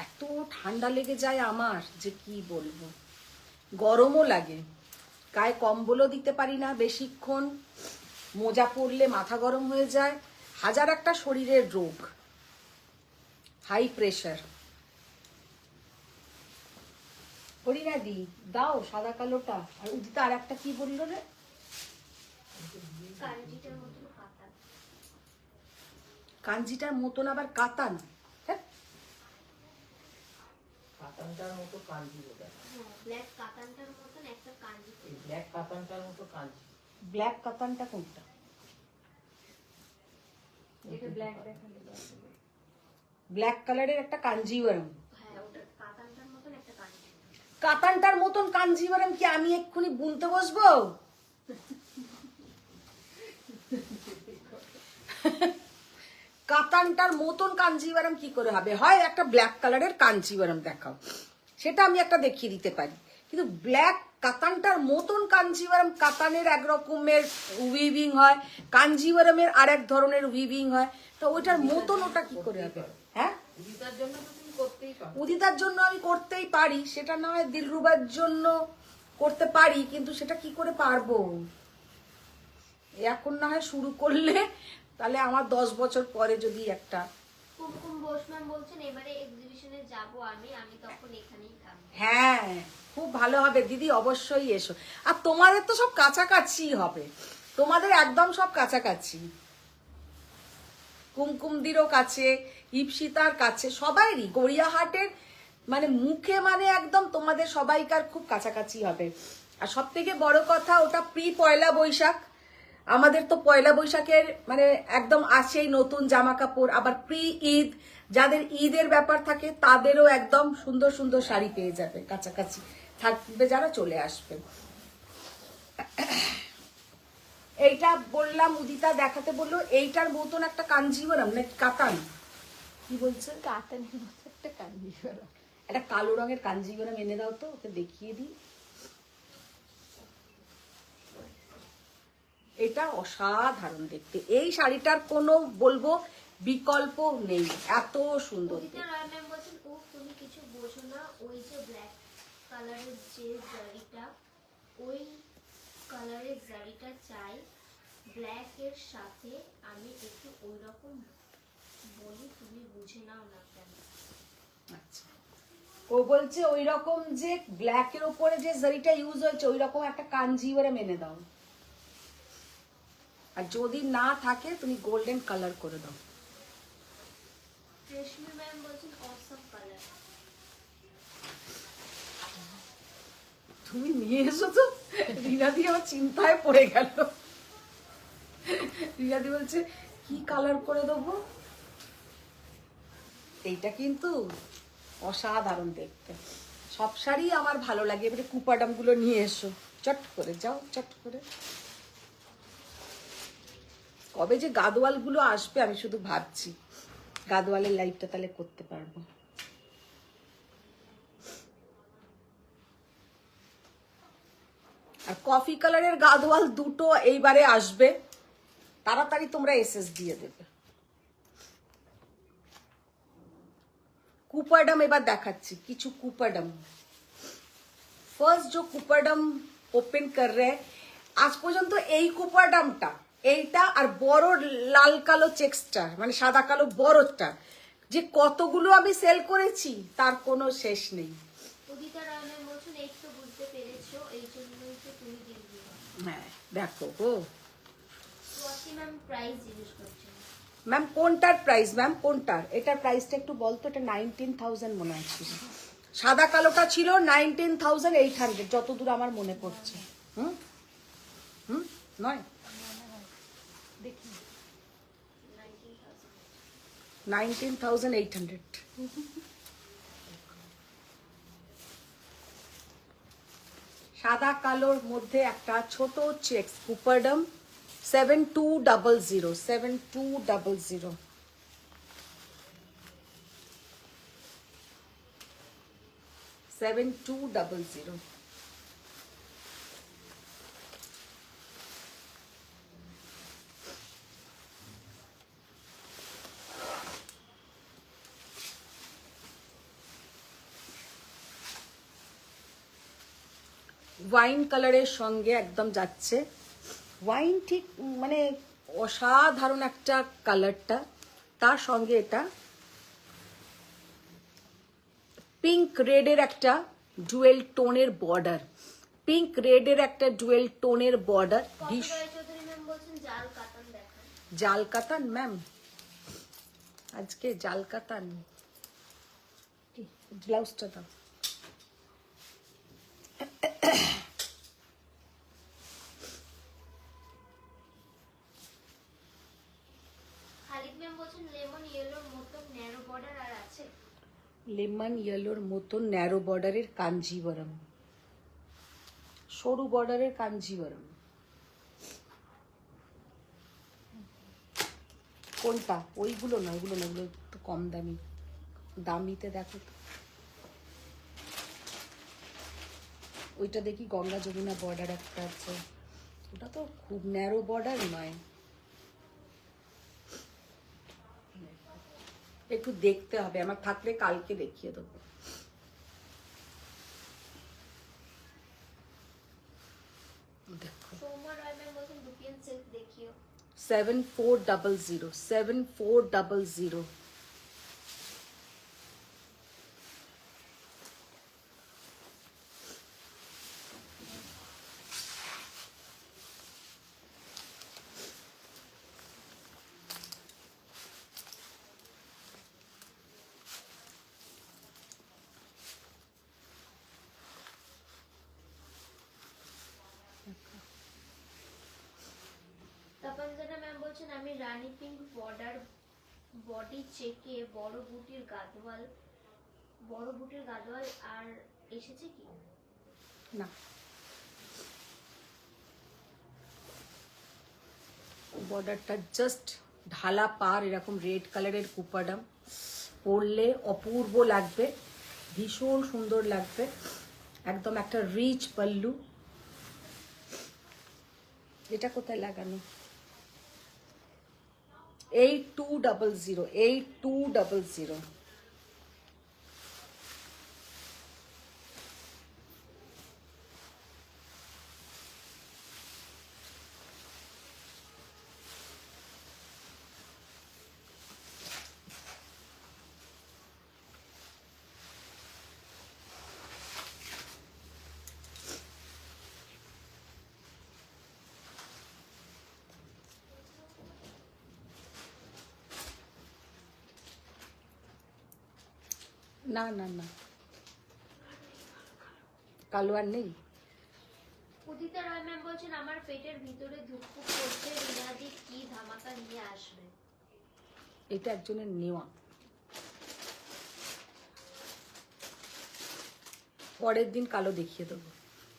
এত ঠান্ডা লেগে যায় আমার যে কি বলবো, গরমও লাগে, গায়ে কম্বলও দিতে পারি না বেশিক্ষণ, মোজা পরলে মাথা গরম হয়ে যায়, হাজার একটা শরীরের রোগ, হাই প্রেশার। হরিনাদি দাও সাদা কালোটা। আর উদিতা আর একটা কি বললো রে, কাঞ্জিটার মতো কাতান। কাঞ্জিটার মতন আবার কাতান? হ্যাঁ, কাতানটার মতো কাঞ্জি বোধ হয়। হ্যাঁ, ব্ল্যাক কাতানটার মতন একটা কাঞ্জি। এই ব্ল্যাক কাতানটার মতো কাঞ্জি। ব্ল্যাক কাতানটা কোনটা? এটা ব্ল্যাক দেখালে ব্ল্যাক কালারের একটা কাঞ্জিভারাম। হ্যাঁ, ওটা কাতানটার মতন একটা কাঞ্জি। কাতানটার মতন কাঞ্জিভারাম কি আমি এক্ষুনি বুনতে বসবো? কাতানটার মতন কাঞ্জিভারাম কি করে হবে? হয় একটা ব্ল্যাক কালারের কাঞ্জিভারাম দেখাও, সেটা আমি একটা দেখিয়ে দিতে পারি, কিন্তু ব্ল্যাক কাতানটার মতন কাঞ্জিভারাম, কাতানের এক রকমের উইভিং হয়, কাঞ্জিভারামের আর এক ধরনের উইভিং হয়, তো ওইটার মতন ওটা কি করে হবে? হ্যাঁ, উদিতার জন্য তো তুমি করতেই পারো। উদিতার জন্য আমি করতেই পারি, সেটা না হয় দিলরুবার জন্য করতে পারি, কিন্তু সেটা কি করে পারবো? এখন না হয় শুরু করলে, তাহলে আমার 10 বছর পরে যদি একটা। কুমকুম বোস ম্যাম বলছেন এবারে এক্সিবিশনে যাব আমি তখন এখানেই থাকবো। হ্যাঁ, খুব ভালো হবে দিদি, অবশ্যই এসো। আর তোমাদের তো সব কাছাকাছি হবে, তোমাদের একদম সব কাছাকাছি, কুমকুমদিরও কাছে, ইপসিতার কাছে, সবাইরই গড়িয়াহাটের মানে মুখে মানে একদম তোমাদের সবাইকার খুব কাছাকাছি হবে। আর সব থেকে বড় কথা, ওটা প্রি পয়লা বৈশাখ, আমাদের তো পয়লা বৈশাখের মানে একদম আসেই নতুন জামা কাপড়, আবার প্রি ঈদ, যাদের ঈদের ব্যাপার থাকে তাদেরও একদম সুন্দর সুন্দর শাড়ি পেয়ে যাবে, কাছাকাছি থাকবে যারা চলে আসবে। এইটা বললাম, উদিতা দেখাতে বললো, এইটার মতন একটা কাঞ্জিভারাম না কাতান, কি বলছে, কাতানের মতো একটা কাঞ্জিভারাম। একটা কালো রঙের কাঞ্জিভারাম এনে দাও তো, ওকে দেখিয়ে দিই। এটা অসাধারণ দেখতে, এই শাড়িটার কোনো বলবো বিকল্প নেই, এত সুন্দর। উদিতা রয় ম্যাম বলছেন ও তুমি কিছু বোঝো না, ওই যে ব্ল্যাক কালারের যে জারিটা, ওই কালারের জারিটা চাই ব্ল্যাক এর সাথে, আমি একটু ওইরকম বলি, তুমি বুঝে নাও না কেন। আচ্ছা, ও বলছে ওই রকম যে ব্ল্যাকের ওপরে যে জারিটা ইউজ হয়েছে ওই রকম একটা কাঞ্জিভারাম এনে দাও, আর যদি না থাকে তুমি গোল্ডেন কালার করে দাও। রেশমি ম্যাম বলছেন অসম কালার। তুমি নিয়ে এসো তো, রিনাদি আমার চিন্তায় পড়ে গেল। রিনাদি বলছে কি কালার করে দেবো, এইটা কিন্তু অসাধারণ দেখতে, সব শাড়ি আমার ভালো লাগে। এবারে কুপাডাম গুলো নিয়ে এসো, চট করে যাও, চট করে। কবে যে গাদোয়াল গুলো আসবে আমি শুধু ভাবছি, গাদোয়ালের লাইভটা তাহলে করতে পারবো। আর কফি কালারের গাদোয়াল দুটো এইবারে আসবে, তাড়াতাড়ি তোমরা এসএস দিয়ে দেবে। কুপাডাম এবার দেখাচ্ছি কিছু কুপাডাম। ফার্স্ট जो কুপাডাম ওপেন কর রে, আজ পর্যন্ত এই কুপাডামটা, এইটা আর বড় লাল কালো চেক্সটা মানে সাদা কালো বড়টা, যে কতগুলো আমি সেল করেছি তার কোনো শেষ নেই। উদিতা রয় ম্যাম বলছেন এই তো বুঝতে পেরেছো, এই জন্যই তো তুমি দিল্লি। হ্যাঁ দেখো গো সোয়াতি ম্যাম প্রাইস জিজ্ঞেস করছেন। ম্যাম কোনটার প্রাইস, ম্যাম কোনটার, এটার প্রাইসটা একটু বলতো। এটা 19,000 মনে হচ্ছে, সাদা কালোটা ছিল 19,800 যতদূর আমার মনে পড়ছে। হুম হুম নয়, দেখি 19,800। সাদা কালোর মধ্যে একটা ছোট চেক্স কুপারডাম 7200 7200। ওয়াইন কালারের সঙ্গে একদম যাচ্ছে, ওয়াইন ঠিক মানে অসাধারণ একটা কালারটা, তার সঙ্গে এটা পিঙ্ক রেডের একটা ডুয়েল টোনের বর্ডার, পিঙ্ক রেডের একটা ডুয়েল টোনের বর্ডার। কল্পনা চৌধুরী ম্যাম বলছেন জাল কাতান দেখান। জাল কাতান ম্যাম, আজকে জাল কাতান, ব্লাউজটা দাও। খালিদ ম্যাম বলছেন লেমন ইয়েলোর মতো ন্যারো বর্ডার আর আছে। লেমন ইয়েলোর মতো ন্যারো বর্ডারের কাঞ্জিভারাম, সরু বর্ডারের কাঞ্জিভারাম কোনটা? ওইগুলো না, ওইগুলো না, ওগুলো একটু কম দামি, দামিতে দেখো তো। ওইটা দেখি গঙ্গা যমুনা বর্ডার একটা আছে, ওটা তো খুব ন্যারো বর্ডার নয়, একটু দেখতে হবে, আমার থাকলে কালকে দেখিয়ে দেবো। দেখো সৌম্য রয় ম্যাম বলছেন রুপিয়ান সিল্ক দেখিও। 7400, 7400। তপঞ্জনা ম্যাম বলছেন আমি রানী পিঙ্ক বর্ডার বডি চেকে বড় বুটির গাদোয়াল আর এসেছে কি? না, বর্ডারটা জাস্ট ঢালা পার, এরকম রেড কালারের কুপাডাম পরলে অপূর্ব লাগবে, ভীষণ সুন্দর লাগবে, একদম একটা রিচ পাল্লু। এটা কোথায় লাগানো? 8200, 8200। না না না, কালো আর নেই। উদিতা রয় ম্যাম বলছেন আমার পেটের ভিতরে ধুকপুক করছে, রিনাদি কি ধামাকা নিয়ে আসবে? এটা একজনের নেওয়া, পরের দিন কালো দেখিয়ে দেবো।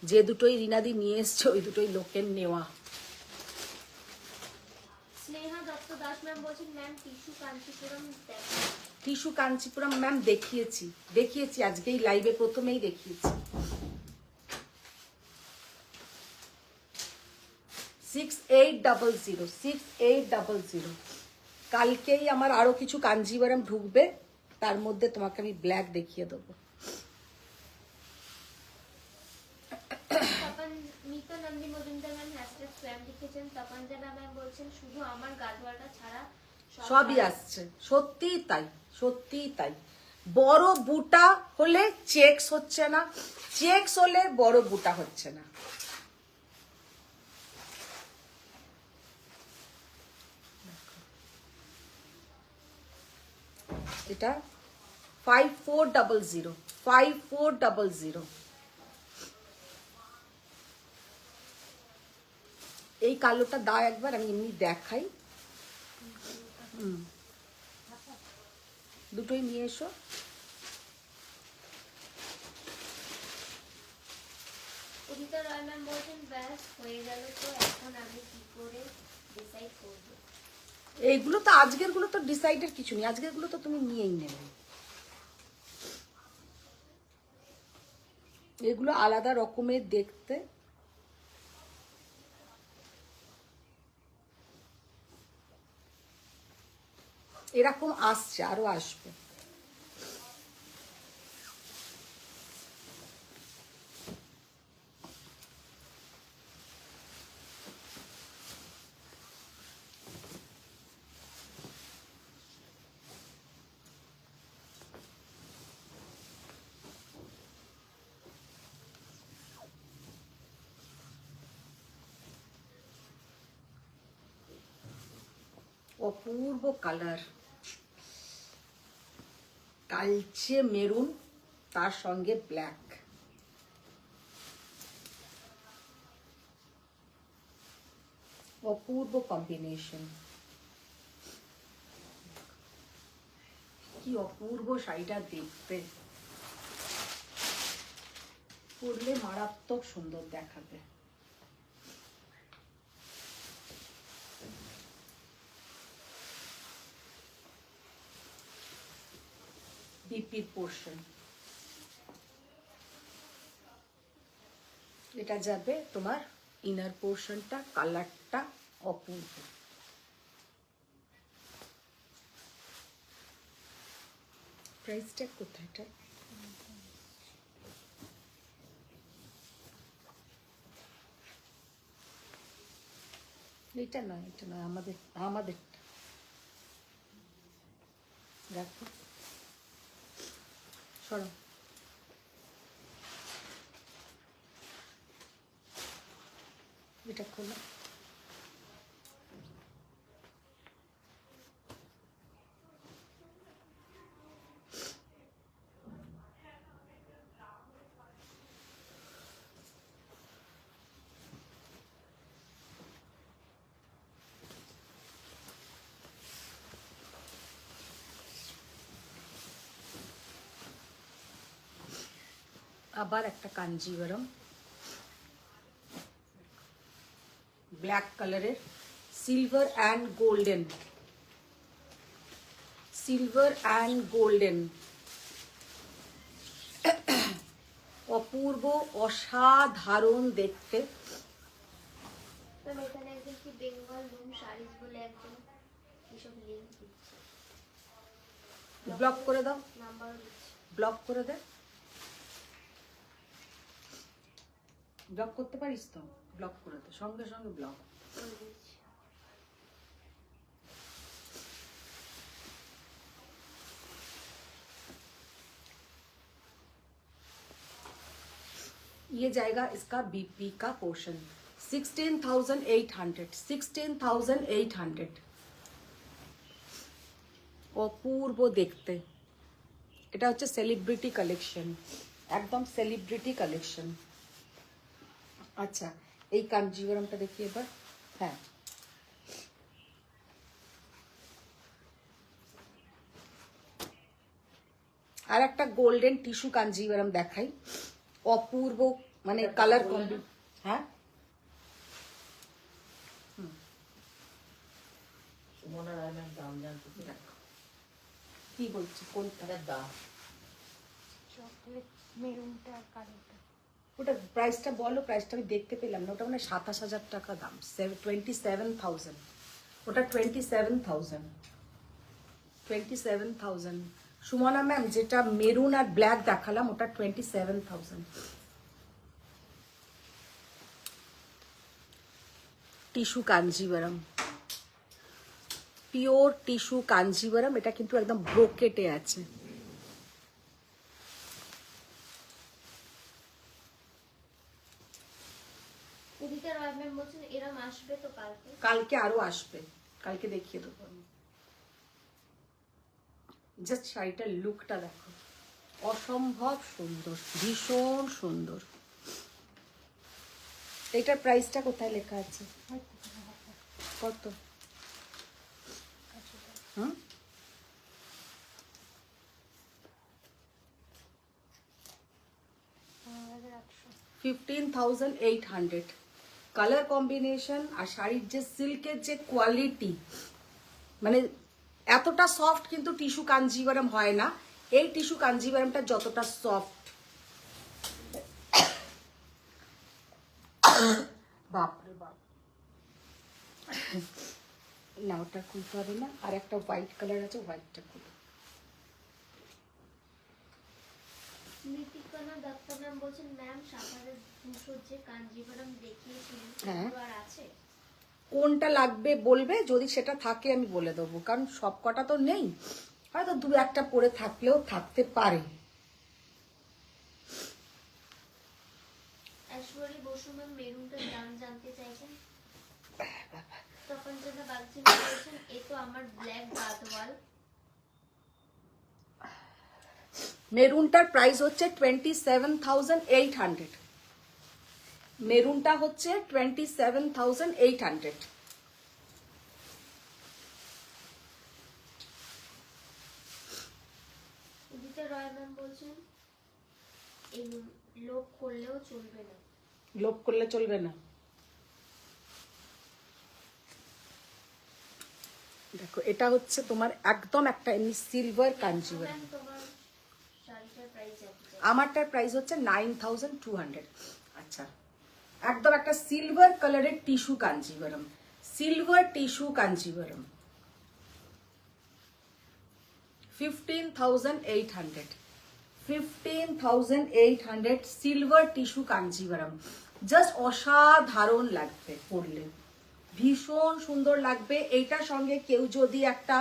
যে দুটোই রিনাদি নিয়ে এসছে ওই দুটোই লোকের নেওয়া। স্নেহা দত্ত দাস ম্যাম বলছেন ম্যাম টিস্যু কাঞ্চিপুরম দেখো। টিস্যু কাঞ্চিপুরম ম্যাম দেখিয়েছি আজকেই লাইভে প্রথমেই দেখিয়েছি। 6800, 6800। কালকেই আমার আরো কিছু কাঞ্জিভারাম ঢুকবে, তার মধ্যে তোমাকে আমি ব্ল্যাক দেখিয়ে দেবো। Mita Nandi Majumdar ma'am hashtag spam লিখেছেন। তপঞ্জনা ম্যাম বলছেন শুধু আমার গাদওয়ালটা ছাড়া সবই আসছে, সত্যিই তাই, সত্যিই তাই। বড় বুটা হলে চেকস হচ্ছে না, চেকস হলে বড় বুটা হচ্ছে না। এটা 5400, 5400। এই কালোটা দাও একবার, আমি এমনি দেখাই। দুটোই নিয়ে এসো। উদিতা রয় ম্যাম বলছেন ব্যাস হয়ে গেল, তো এখন আমি কি করে ডিসাইড করব? এইগুলো তো আজকের গুলো তো ডিসাইডের কিছু নেই, আজকের গুলো তো তুমি নিয়েই নেবে। এগুলো আলাদা রকমের দেখতে। এরকম আসছে, আরো আসবে। অপূর্ব কালার, কালচে মেরুন, তার সঙ্গে ব্ল্যাক, অপূর্ব কম্বিনেশন। কি অপূর্ব শাড়িটা দেখতে, পরলে মারাত্মক সুন্দর দেখাবে। বিপির পোর্শন। এটা যাবে তোমার ইনার পোর্শনটা, কালারটা অপূর্ব। প্রাইসটা কোথায়? এটা এটা নয়, এটা নয়, আমাদেরটা রাখো, সরো। এটা খোলো। আবার একটা কাঞ্জিভারম ব্ল্যাক কালারের, silver and golden, silver and golden, অপূর্ব, অসাধারণ দেখতে। ম্যাম এখানে একজন কি বেঙ্গল লুম শাড়িজ বলে একজন এসব লিঙ্ক দিচ্ছে, ব্লক করে দাও, নাম্বারও দিচ্ছে। ব্লক করে দে। ব্লক করতে পারিস তো? ব্লক করে দে, সঙ্গে সঙ্গে ব্লক। করে দিচ্ছি। ये जाएगा इसका बीपी का पोर्शन 16,800, 16,800। অপূর্ব দেখতে। এটা হচ্ছে সেলিব্রিটি কালেকশন, একদম সেলিব্রিটি কালেকশন। আচ্ছা, এই কাঞ্জিভারমটা দেখি এবার। হ্যাঁ, আর একটা গোল্ডেন টিস্যু কাঞ্জিভারম দেখাই, অপূর্ব, মানে কালার কম্বি। হ্যাঁ, সুমনা রায় ম্যাম দাম জানতে চাই। দেখো কি বলছি, কোনটা? এটার দাম চকলেট মেরুনটা আর কালোটা। ওটা প্রাইসটা বলো, প্রাইসটা আমি দেখতে পেলাম না। ওটা মানে 27,000 টাকা দাম, 27,000। ওটা 27,000, 27,000। সুমনা ম্যাম যেটা মেরুন আর ব্ল্যাক দেখালাম ওটা 27,000। Tissue Kanjivaram, pure tissue Kanjivaram, এটা কিন্তু একদম ব্রোকেটে আছে। উদিতা রয় ম্যাম বলছেন এরম আসবে তো কালকে। কালকে আরো আসবে, কালকে দেখিয়ে দেবো আমি। জাস্ট শাড়িটার লুকটা দেখো, অসম্ভব সুন্দর, ভীষণ সুন্দর। এটার প্রাইসটা কোথায় লেখা আছে? কত? হুম, 15,800। কালার কম্বিনেশন আর শাড়ির যে সিল্কের যে কোয়ালিটি, মানে এতটা সফট কিন্তু টিস্যু কাঞ্জিভারম হয় না। এই টিস্যু কাঞ্জিভারমটা যতটা সফট, বাপরে বাপ। না, ওটা খুলতে হবে না, আর একটা হোয়াইট কালার আছে, হোয়াইটটা খুলো। নীতিকণা দত্ত ম্যাম বলছেন ম্যাম 7,200 যে কাঞ্জিভারম দেখিয়েছিলেন হ্যাঁ। সেগুলো আর আছে? কোনটা লাগবে বলবে, যদি সেটা থাকে আমি বলে দেবো, কারণ সব কটা তো নেই, হয়তো দু একটা পরে থাকলেও থাকতে পারে। ঐশ্বরী বসু ম্যাম মেরুনটার দাম জানতে চাইছেন। তখন যেটা বাগচি বলছেন এ তো আমার ব্ল্যাক গাদওয়াল। মেরুনটার প্রাইস হচ্ছে 27,800। মেরুনটা হচ্ছে 27,800। উদিতা রয় ম্যাম বলছেন এই লোক করলেও চলবে না। লোভ করলে চলবে না। দেখো, এটা হচ্ছে তোমার একদম একটা এমনি সিলভার কাঞ্জিভারম। ম্যাম তোমার শাড়িটার প্রাইস জানতে চাই। আমারটার প্রাইস হচ্ছে 9,200। আচ্ছা, একদম একটা সিলভার কালারের tissue Kanjivaram, silver tissue Kanjivaram, 15,800, 15,800 silver tissue Kanjivaram. Just অসাধারণ লাগবে পরলে, ভীষণ সুন্দর লাগবে। এইটার সঙ্গে কেউ যদি একটা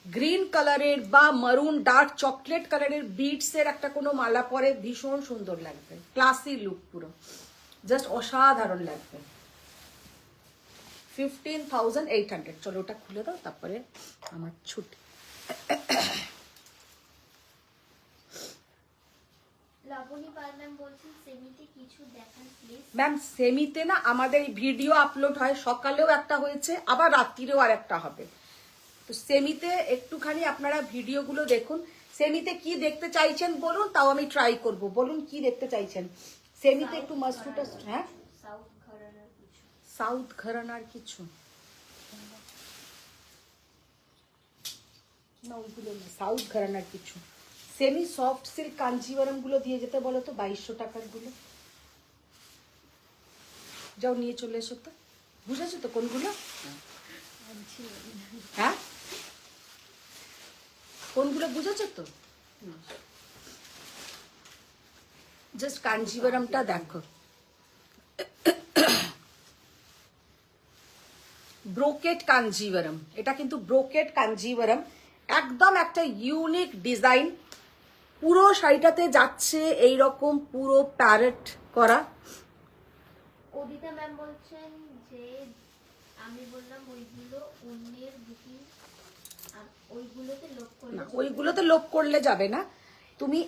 গ্রিন কালারের বা মারুন ডার্ক চকলেট কালারের বিটসের একটা কোনো মালা পরে ভীষণ সুন্দর লাগবে, ক্লাসি লুক পুরো, জাস্ট অসাধারণ লাগবে। 15,800। চলো ওটা খুলে দাও, তারপরে আমার ছুটি। লাবণী পাল ম্যাম বলছেন সেমিতে কিছু দেখান প্লিজ। ম্যাম সেমিতে না আমাদের ভিডিও আপলোড হয়, সকালেও একটা হয়েছে, আবার রাত্রিরেও আর একটা হবে। তো সেমিতে একটুখানি আপনারা ভিডিওগুলো দেখুন। সেমিতে কি দেখতে চাইছেন বলুন, তাও আমি ট্রাই করব। বলুন কি দেখতে চাইছেন সেমিতে? একটু মাস্টুটা, হ্যাঁ সাউথ ঘরানার কিছু। সাউথ ঘরানার কিছু না, ওইগুলো না, সাউথ ঘরানার কিছু। সেমি সফট সিল্ক কাঞ্জিভারাম গুলো দিয়ে যেতে বলো তো, 2200 টাকার গুলো। যাও নিয়ে চলে এসো তো, বুঝেছো তো কোনগুলো? হ্যাঁ কোনগুলো বুঝেছো তো? জাস্ট কাঞ্জিভারামটা দেখো, ব্রোকেট কাঞ্জিভারাম, এটা কিন্তু ব্রোকেট কাঞ্জিভারাম, একদম একটা ইউনিক ডিজাইন। পুরো শাড়িটাতে যাচ্ছে এইরকম পুরো প্যারেট করা। অদিতা ম্যাম বলছেন যে আমি বললাম ওইগুলো অন্যের বুকিং, ওইগুলোতে লোক করলে না, ওইগুলোতে লোক করলে যাবে না। তুমি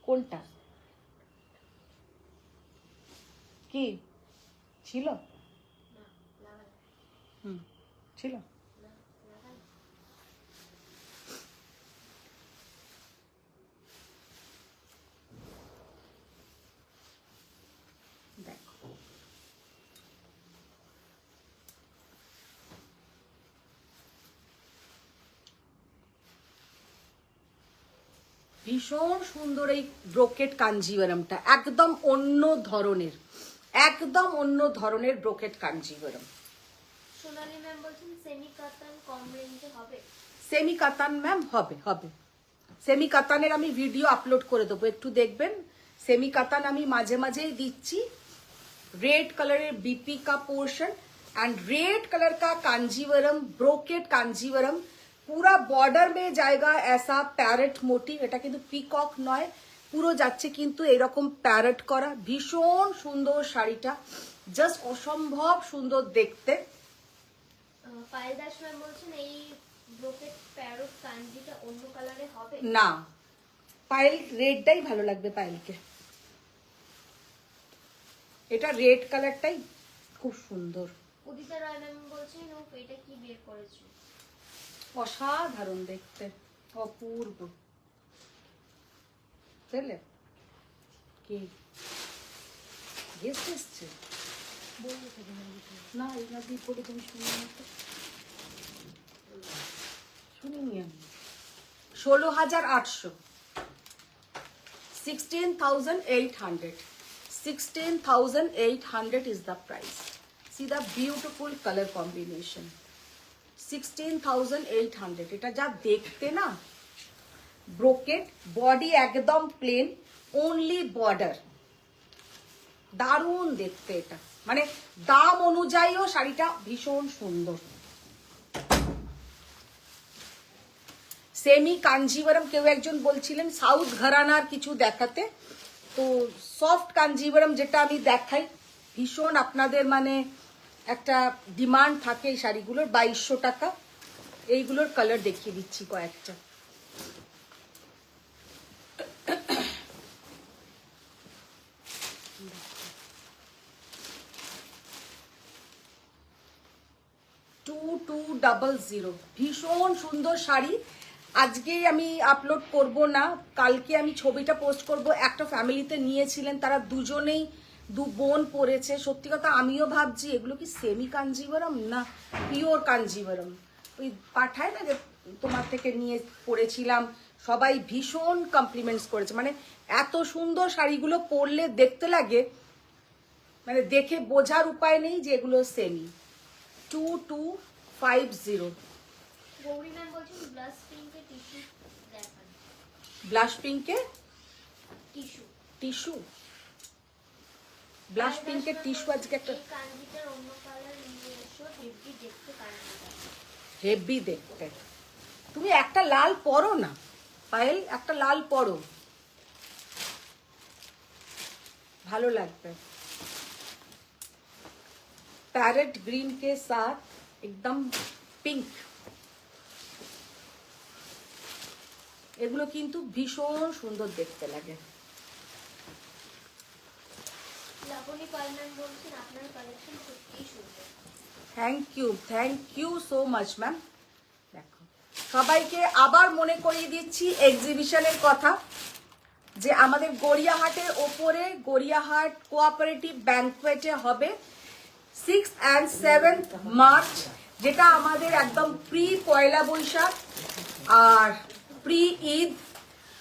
কোনটা কি ছিল? হুম, ছিল। দেখো ভীষণ সুন্দর এই ব্রোকেট কাঞ্জিভারামটা, একদম অন্য ধরনের, একদম অন্য ধরনের ব্রোকেট কাঞ্জিভারাম। সোনালী ম্যাম বলছেন সেমি কাতান কম রেঞ্জে হবে। সেমি কাতান ম্যাম হবে, হবে। সেমি কাতানের আমি ভিডিও আপলোড করে দেবো, একটু দেখবেন। সেমি কাতান আমি মাঝে মাঝেই দিচ্ছি। रेड कलर बीपी का पोर्शन एंड रेड कलर का कांजीवरम, ब्रोकेट कांजीवरम, पूरा बॉर्डर में जाएगा ऐसा पैरेट मोटिव। এটা কিন্তু পিকক নয়, পুরো যাচ্ছে কিন্তু এরকম প্যারেট করা। ভীষণ সুন্দর শাড়িটা, জাস্ট অসম্ভব সুন্দর দেখতে। পায়েল দাস ম্যাম বলছেন এই ব্রোকেট প্যারট কাঞ্জিটা অন্য কালারে হবে না, পায়েল রেডটাই ভালো লাগবে পায়েলকে, এটা রেড কালারটাই খুব সুন্দর। উদিতা রায় ম্যাম বলছেন ও এটা কি বের করেছো? অসাধারণ দেখতে, অপূর্ব। বুঝলে কি গেস্ট এসছে না, এগুলো দিয়ে পড়ে তুমি শুনি না তো, শুনিনি আমি। 16,800, 16,800, 16,800 is the price. See the beautiful color combination. 16,800, এটা যা দেখতে না, ব্রোকেট বডি একদম প্লেন, অনলি বর্ডার, দারুণ দেখতে এটা, মানে দাম অনুযায়ীও শাড়িটা ভীষণ সুন্দর। সেমি কাঞ্জিভারাম, কেউ একজন বলছিলেন সাউথ ঘরানার কিছু দেখাতে, তো সফট কাঞ্জিভারাম যেটা আমি দেখাই, ভীষণ আপনাদের মানে একটা ডিমান্ড থাকে এই শাড়িগুলোর, 2200 টাকা। এইগুলোর কালার দেখিয়ে দিচ্ছি কয়েকটা। টু 200, ভীষণ সুন্দর শাড়ি। আজকেই আমি আপলোড করব না, কালকে আমি ছবিটা পোস্ট করব। একটা ফ্যামিলিতে নিয়েছিলেন, তারা দুজনেই দু বোন পরেছে। সত্যি কথা আমিও ভাবছি এগুলো কি সেমি কাঞ্জিভারাম না পিওর কাঞ্জিভারাম। ওই পাঠায় না যে তোমার থেকে নিয়ে পরেছিলাম, সবাই ভীষণ কমপ্লিমেন্টস করেছে, মানে এত সুন্দর শাড়িগুলো পরলে দেখতে লাগে, মানে দেখে বোঝার উপায় নেই যে এগুলো সেমি। 2250। গৌরী ম্যাম বলছেন ব্লাশ পিঙ্কে টিস্যু দেখান। ব্লাশ পিঙ্কে টিস্যু টিস্যু, ব্লাশ পিঙ্কের টিস্যু আজকে একটা এই কাঞ্জিটার অন্য কালার নিয়ে এসো, হেভি দেখতে কাঞ্জিটা। হেভি দেখতে। তুমি একটা লাল পরো না পায়েল, একটা লাল পরো, ভালো লাগবে। पैरेट ग्रीन के साथ एकदम पिंक, এগুলো কিন্তু ভীষণ সুন্দর দেখতে লাগে। লাবণী পাল ম্যাম বলছেন আপনার কালেকশন সত্যিই সুন্দর। Thank you so much ma'am. দেখো সবাইকে আবার মনে করিয়ে দিচ্ছি এক্সিবিশনের কথা, যে আমাদের গড়িয়াহাটের ওপরে গড়িয়াহাট কোঅপারেটিভ ব্যাংকুয়েটে হবে 6 and 7th মার্চ, যেটা আমাদের একদম প্রি পয়লা বৈশাখ আর প্রি ঈদ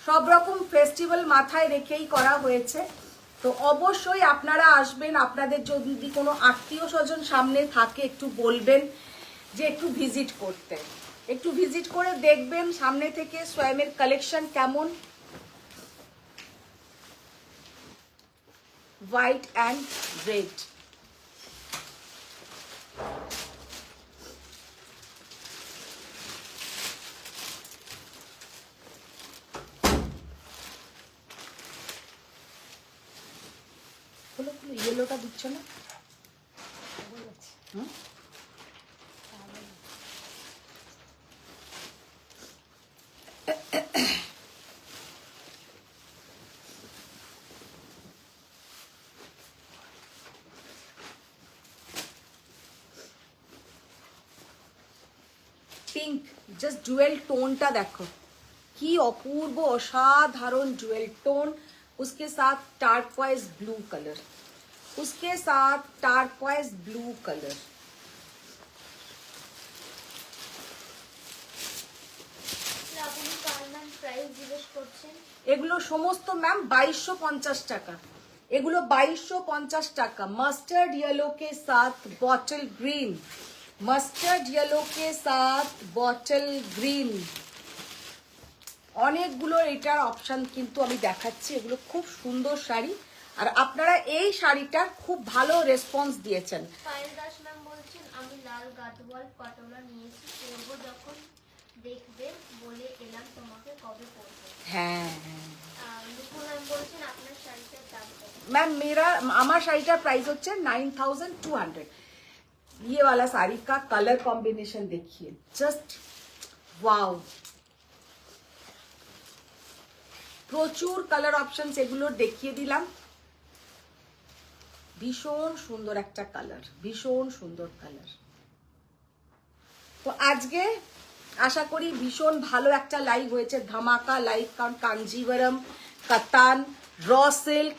সব রকম ফেস্টিভ্যাল মাথায় রেখেই করা হয়েছে। তো অবশ্যই আপনারা আসবেন, আপনাদের যদি কোনো আত্মীয় স্বজন সামনে থাকে একটু বলবেন যে একটু ভিজিট করতে, একটু ভিজিট করে দেখবেন সামনে থেকে সোয়ামের কালেকশন কেমন। হোয়াইট অ্যান্ড রেড, ইয়েলোটা দিচ্ছ না? হুম? পিঙ্ক, জাস্ট জুয়েল টোনটা দেখো কি অপূর্ব অসাধারণ জুয়েল টোন, उसके साथ टार्कवाइज ब्लू कलर, उसके साथ टार्कवाइज ब्लू कलर। লাবণী পাল ম্যাম প্রাইস জিজ্ঞেস করছেন। এগুলো সমস্ত ম্যাম 2250 টাকা, এগুলো 2250 টাকা। মাস্টার্ড येलो के साथ बॉटल ग्रीन, মাস্টার্ড येलो के साथ বটল গ্রিন, অনেকগুলো এটার অপশন কিন্তু আমি দেখাচ্ছি। এগুলো খুব সুন্দর শাড়ি, আর আপনারা এই শাড়িটার খুব ভালো রেসপন্স দিয়েছেন। পায়েল দাস ম্যাম বলছেন আমি লাল গাদওয়াল পাটোলা নিয়েছি, পরবো যখন দেখবে বলে এলাম তোমাকে কবে পরবো। হ্যাঁ নুপুর ম্যাম বলছেন আপনার শাড়িটার দাম কত। मैम আমার শাড়িটার প্রাইস হচ্ছে 9200। ये वाला साड़ी का कलर कॉम्बिनेशन देखिए, जस्ट वाओ, প্রচুর কালার অপশনস এগুলো দেখিয়ে দিলাম। ভীষণ সুন্দর একটা কালার, ভীষণ সুন্দর কালার। তো আজকে আশা করি ভীষণ ভালো একটা লাইভ হয়েছে, ধামাকা লাইভ, কারণ কাঞ্জিভারম, কাতান, র সিল্ক,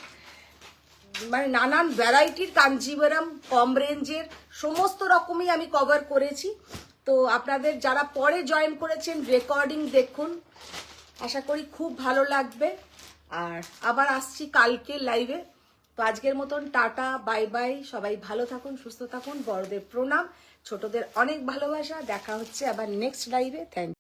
মানে নানান ভ্যারাইটির কাঞ্জিভারম কম রেঞ্জের সমস্ত রকমই আমি কভার করেছি। তো আপনাদের যারা পরে জয়েন করেছেন রেকর্ডিং দেখুন, আশা করি খুব ভালো লাগবে। আর আবার আসছি কালকে লাইভে। তো আজকের মতন টাটা, বাই বাই, সবাই ভালো থাকুন, সুস্থ থাকুন, বড়দের প্রণাম, ছোটদের অনেক ভালোবাসা। দেখা হচ্ছে আবার নেক্সট লাইভে। Thank you.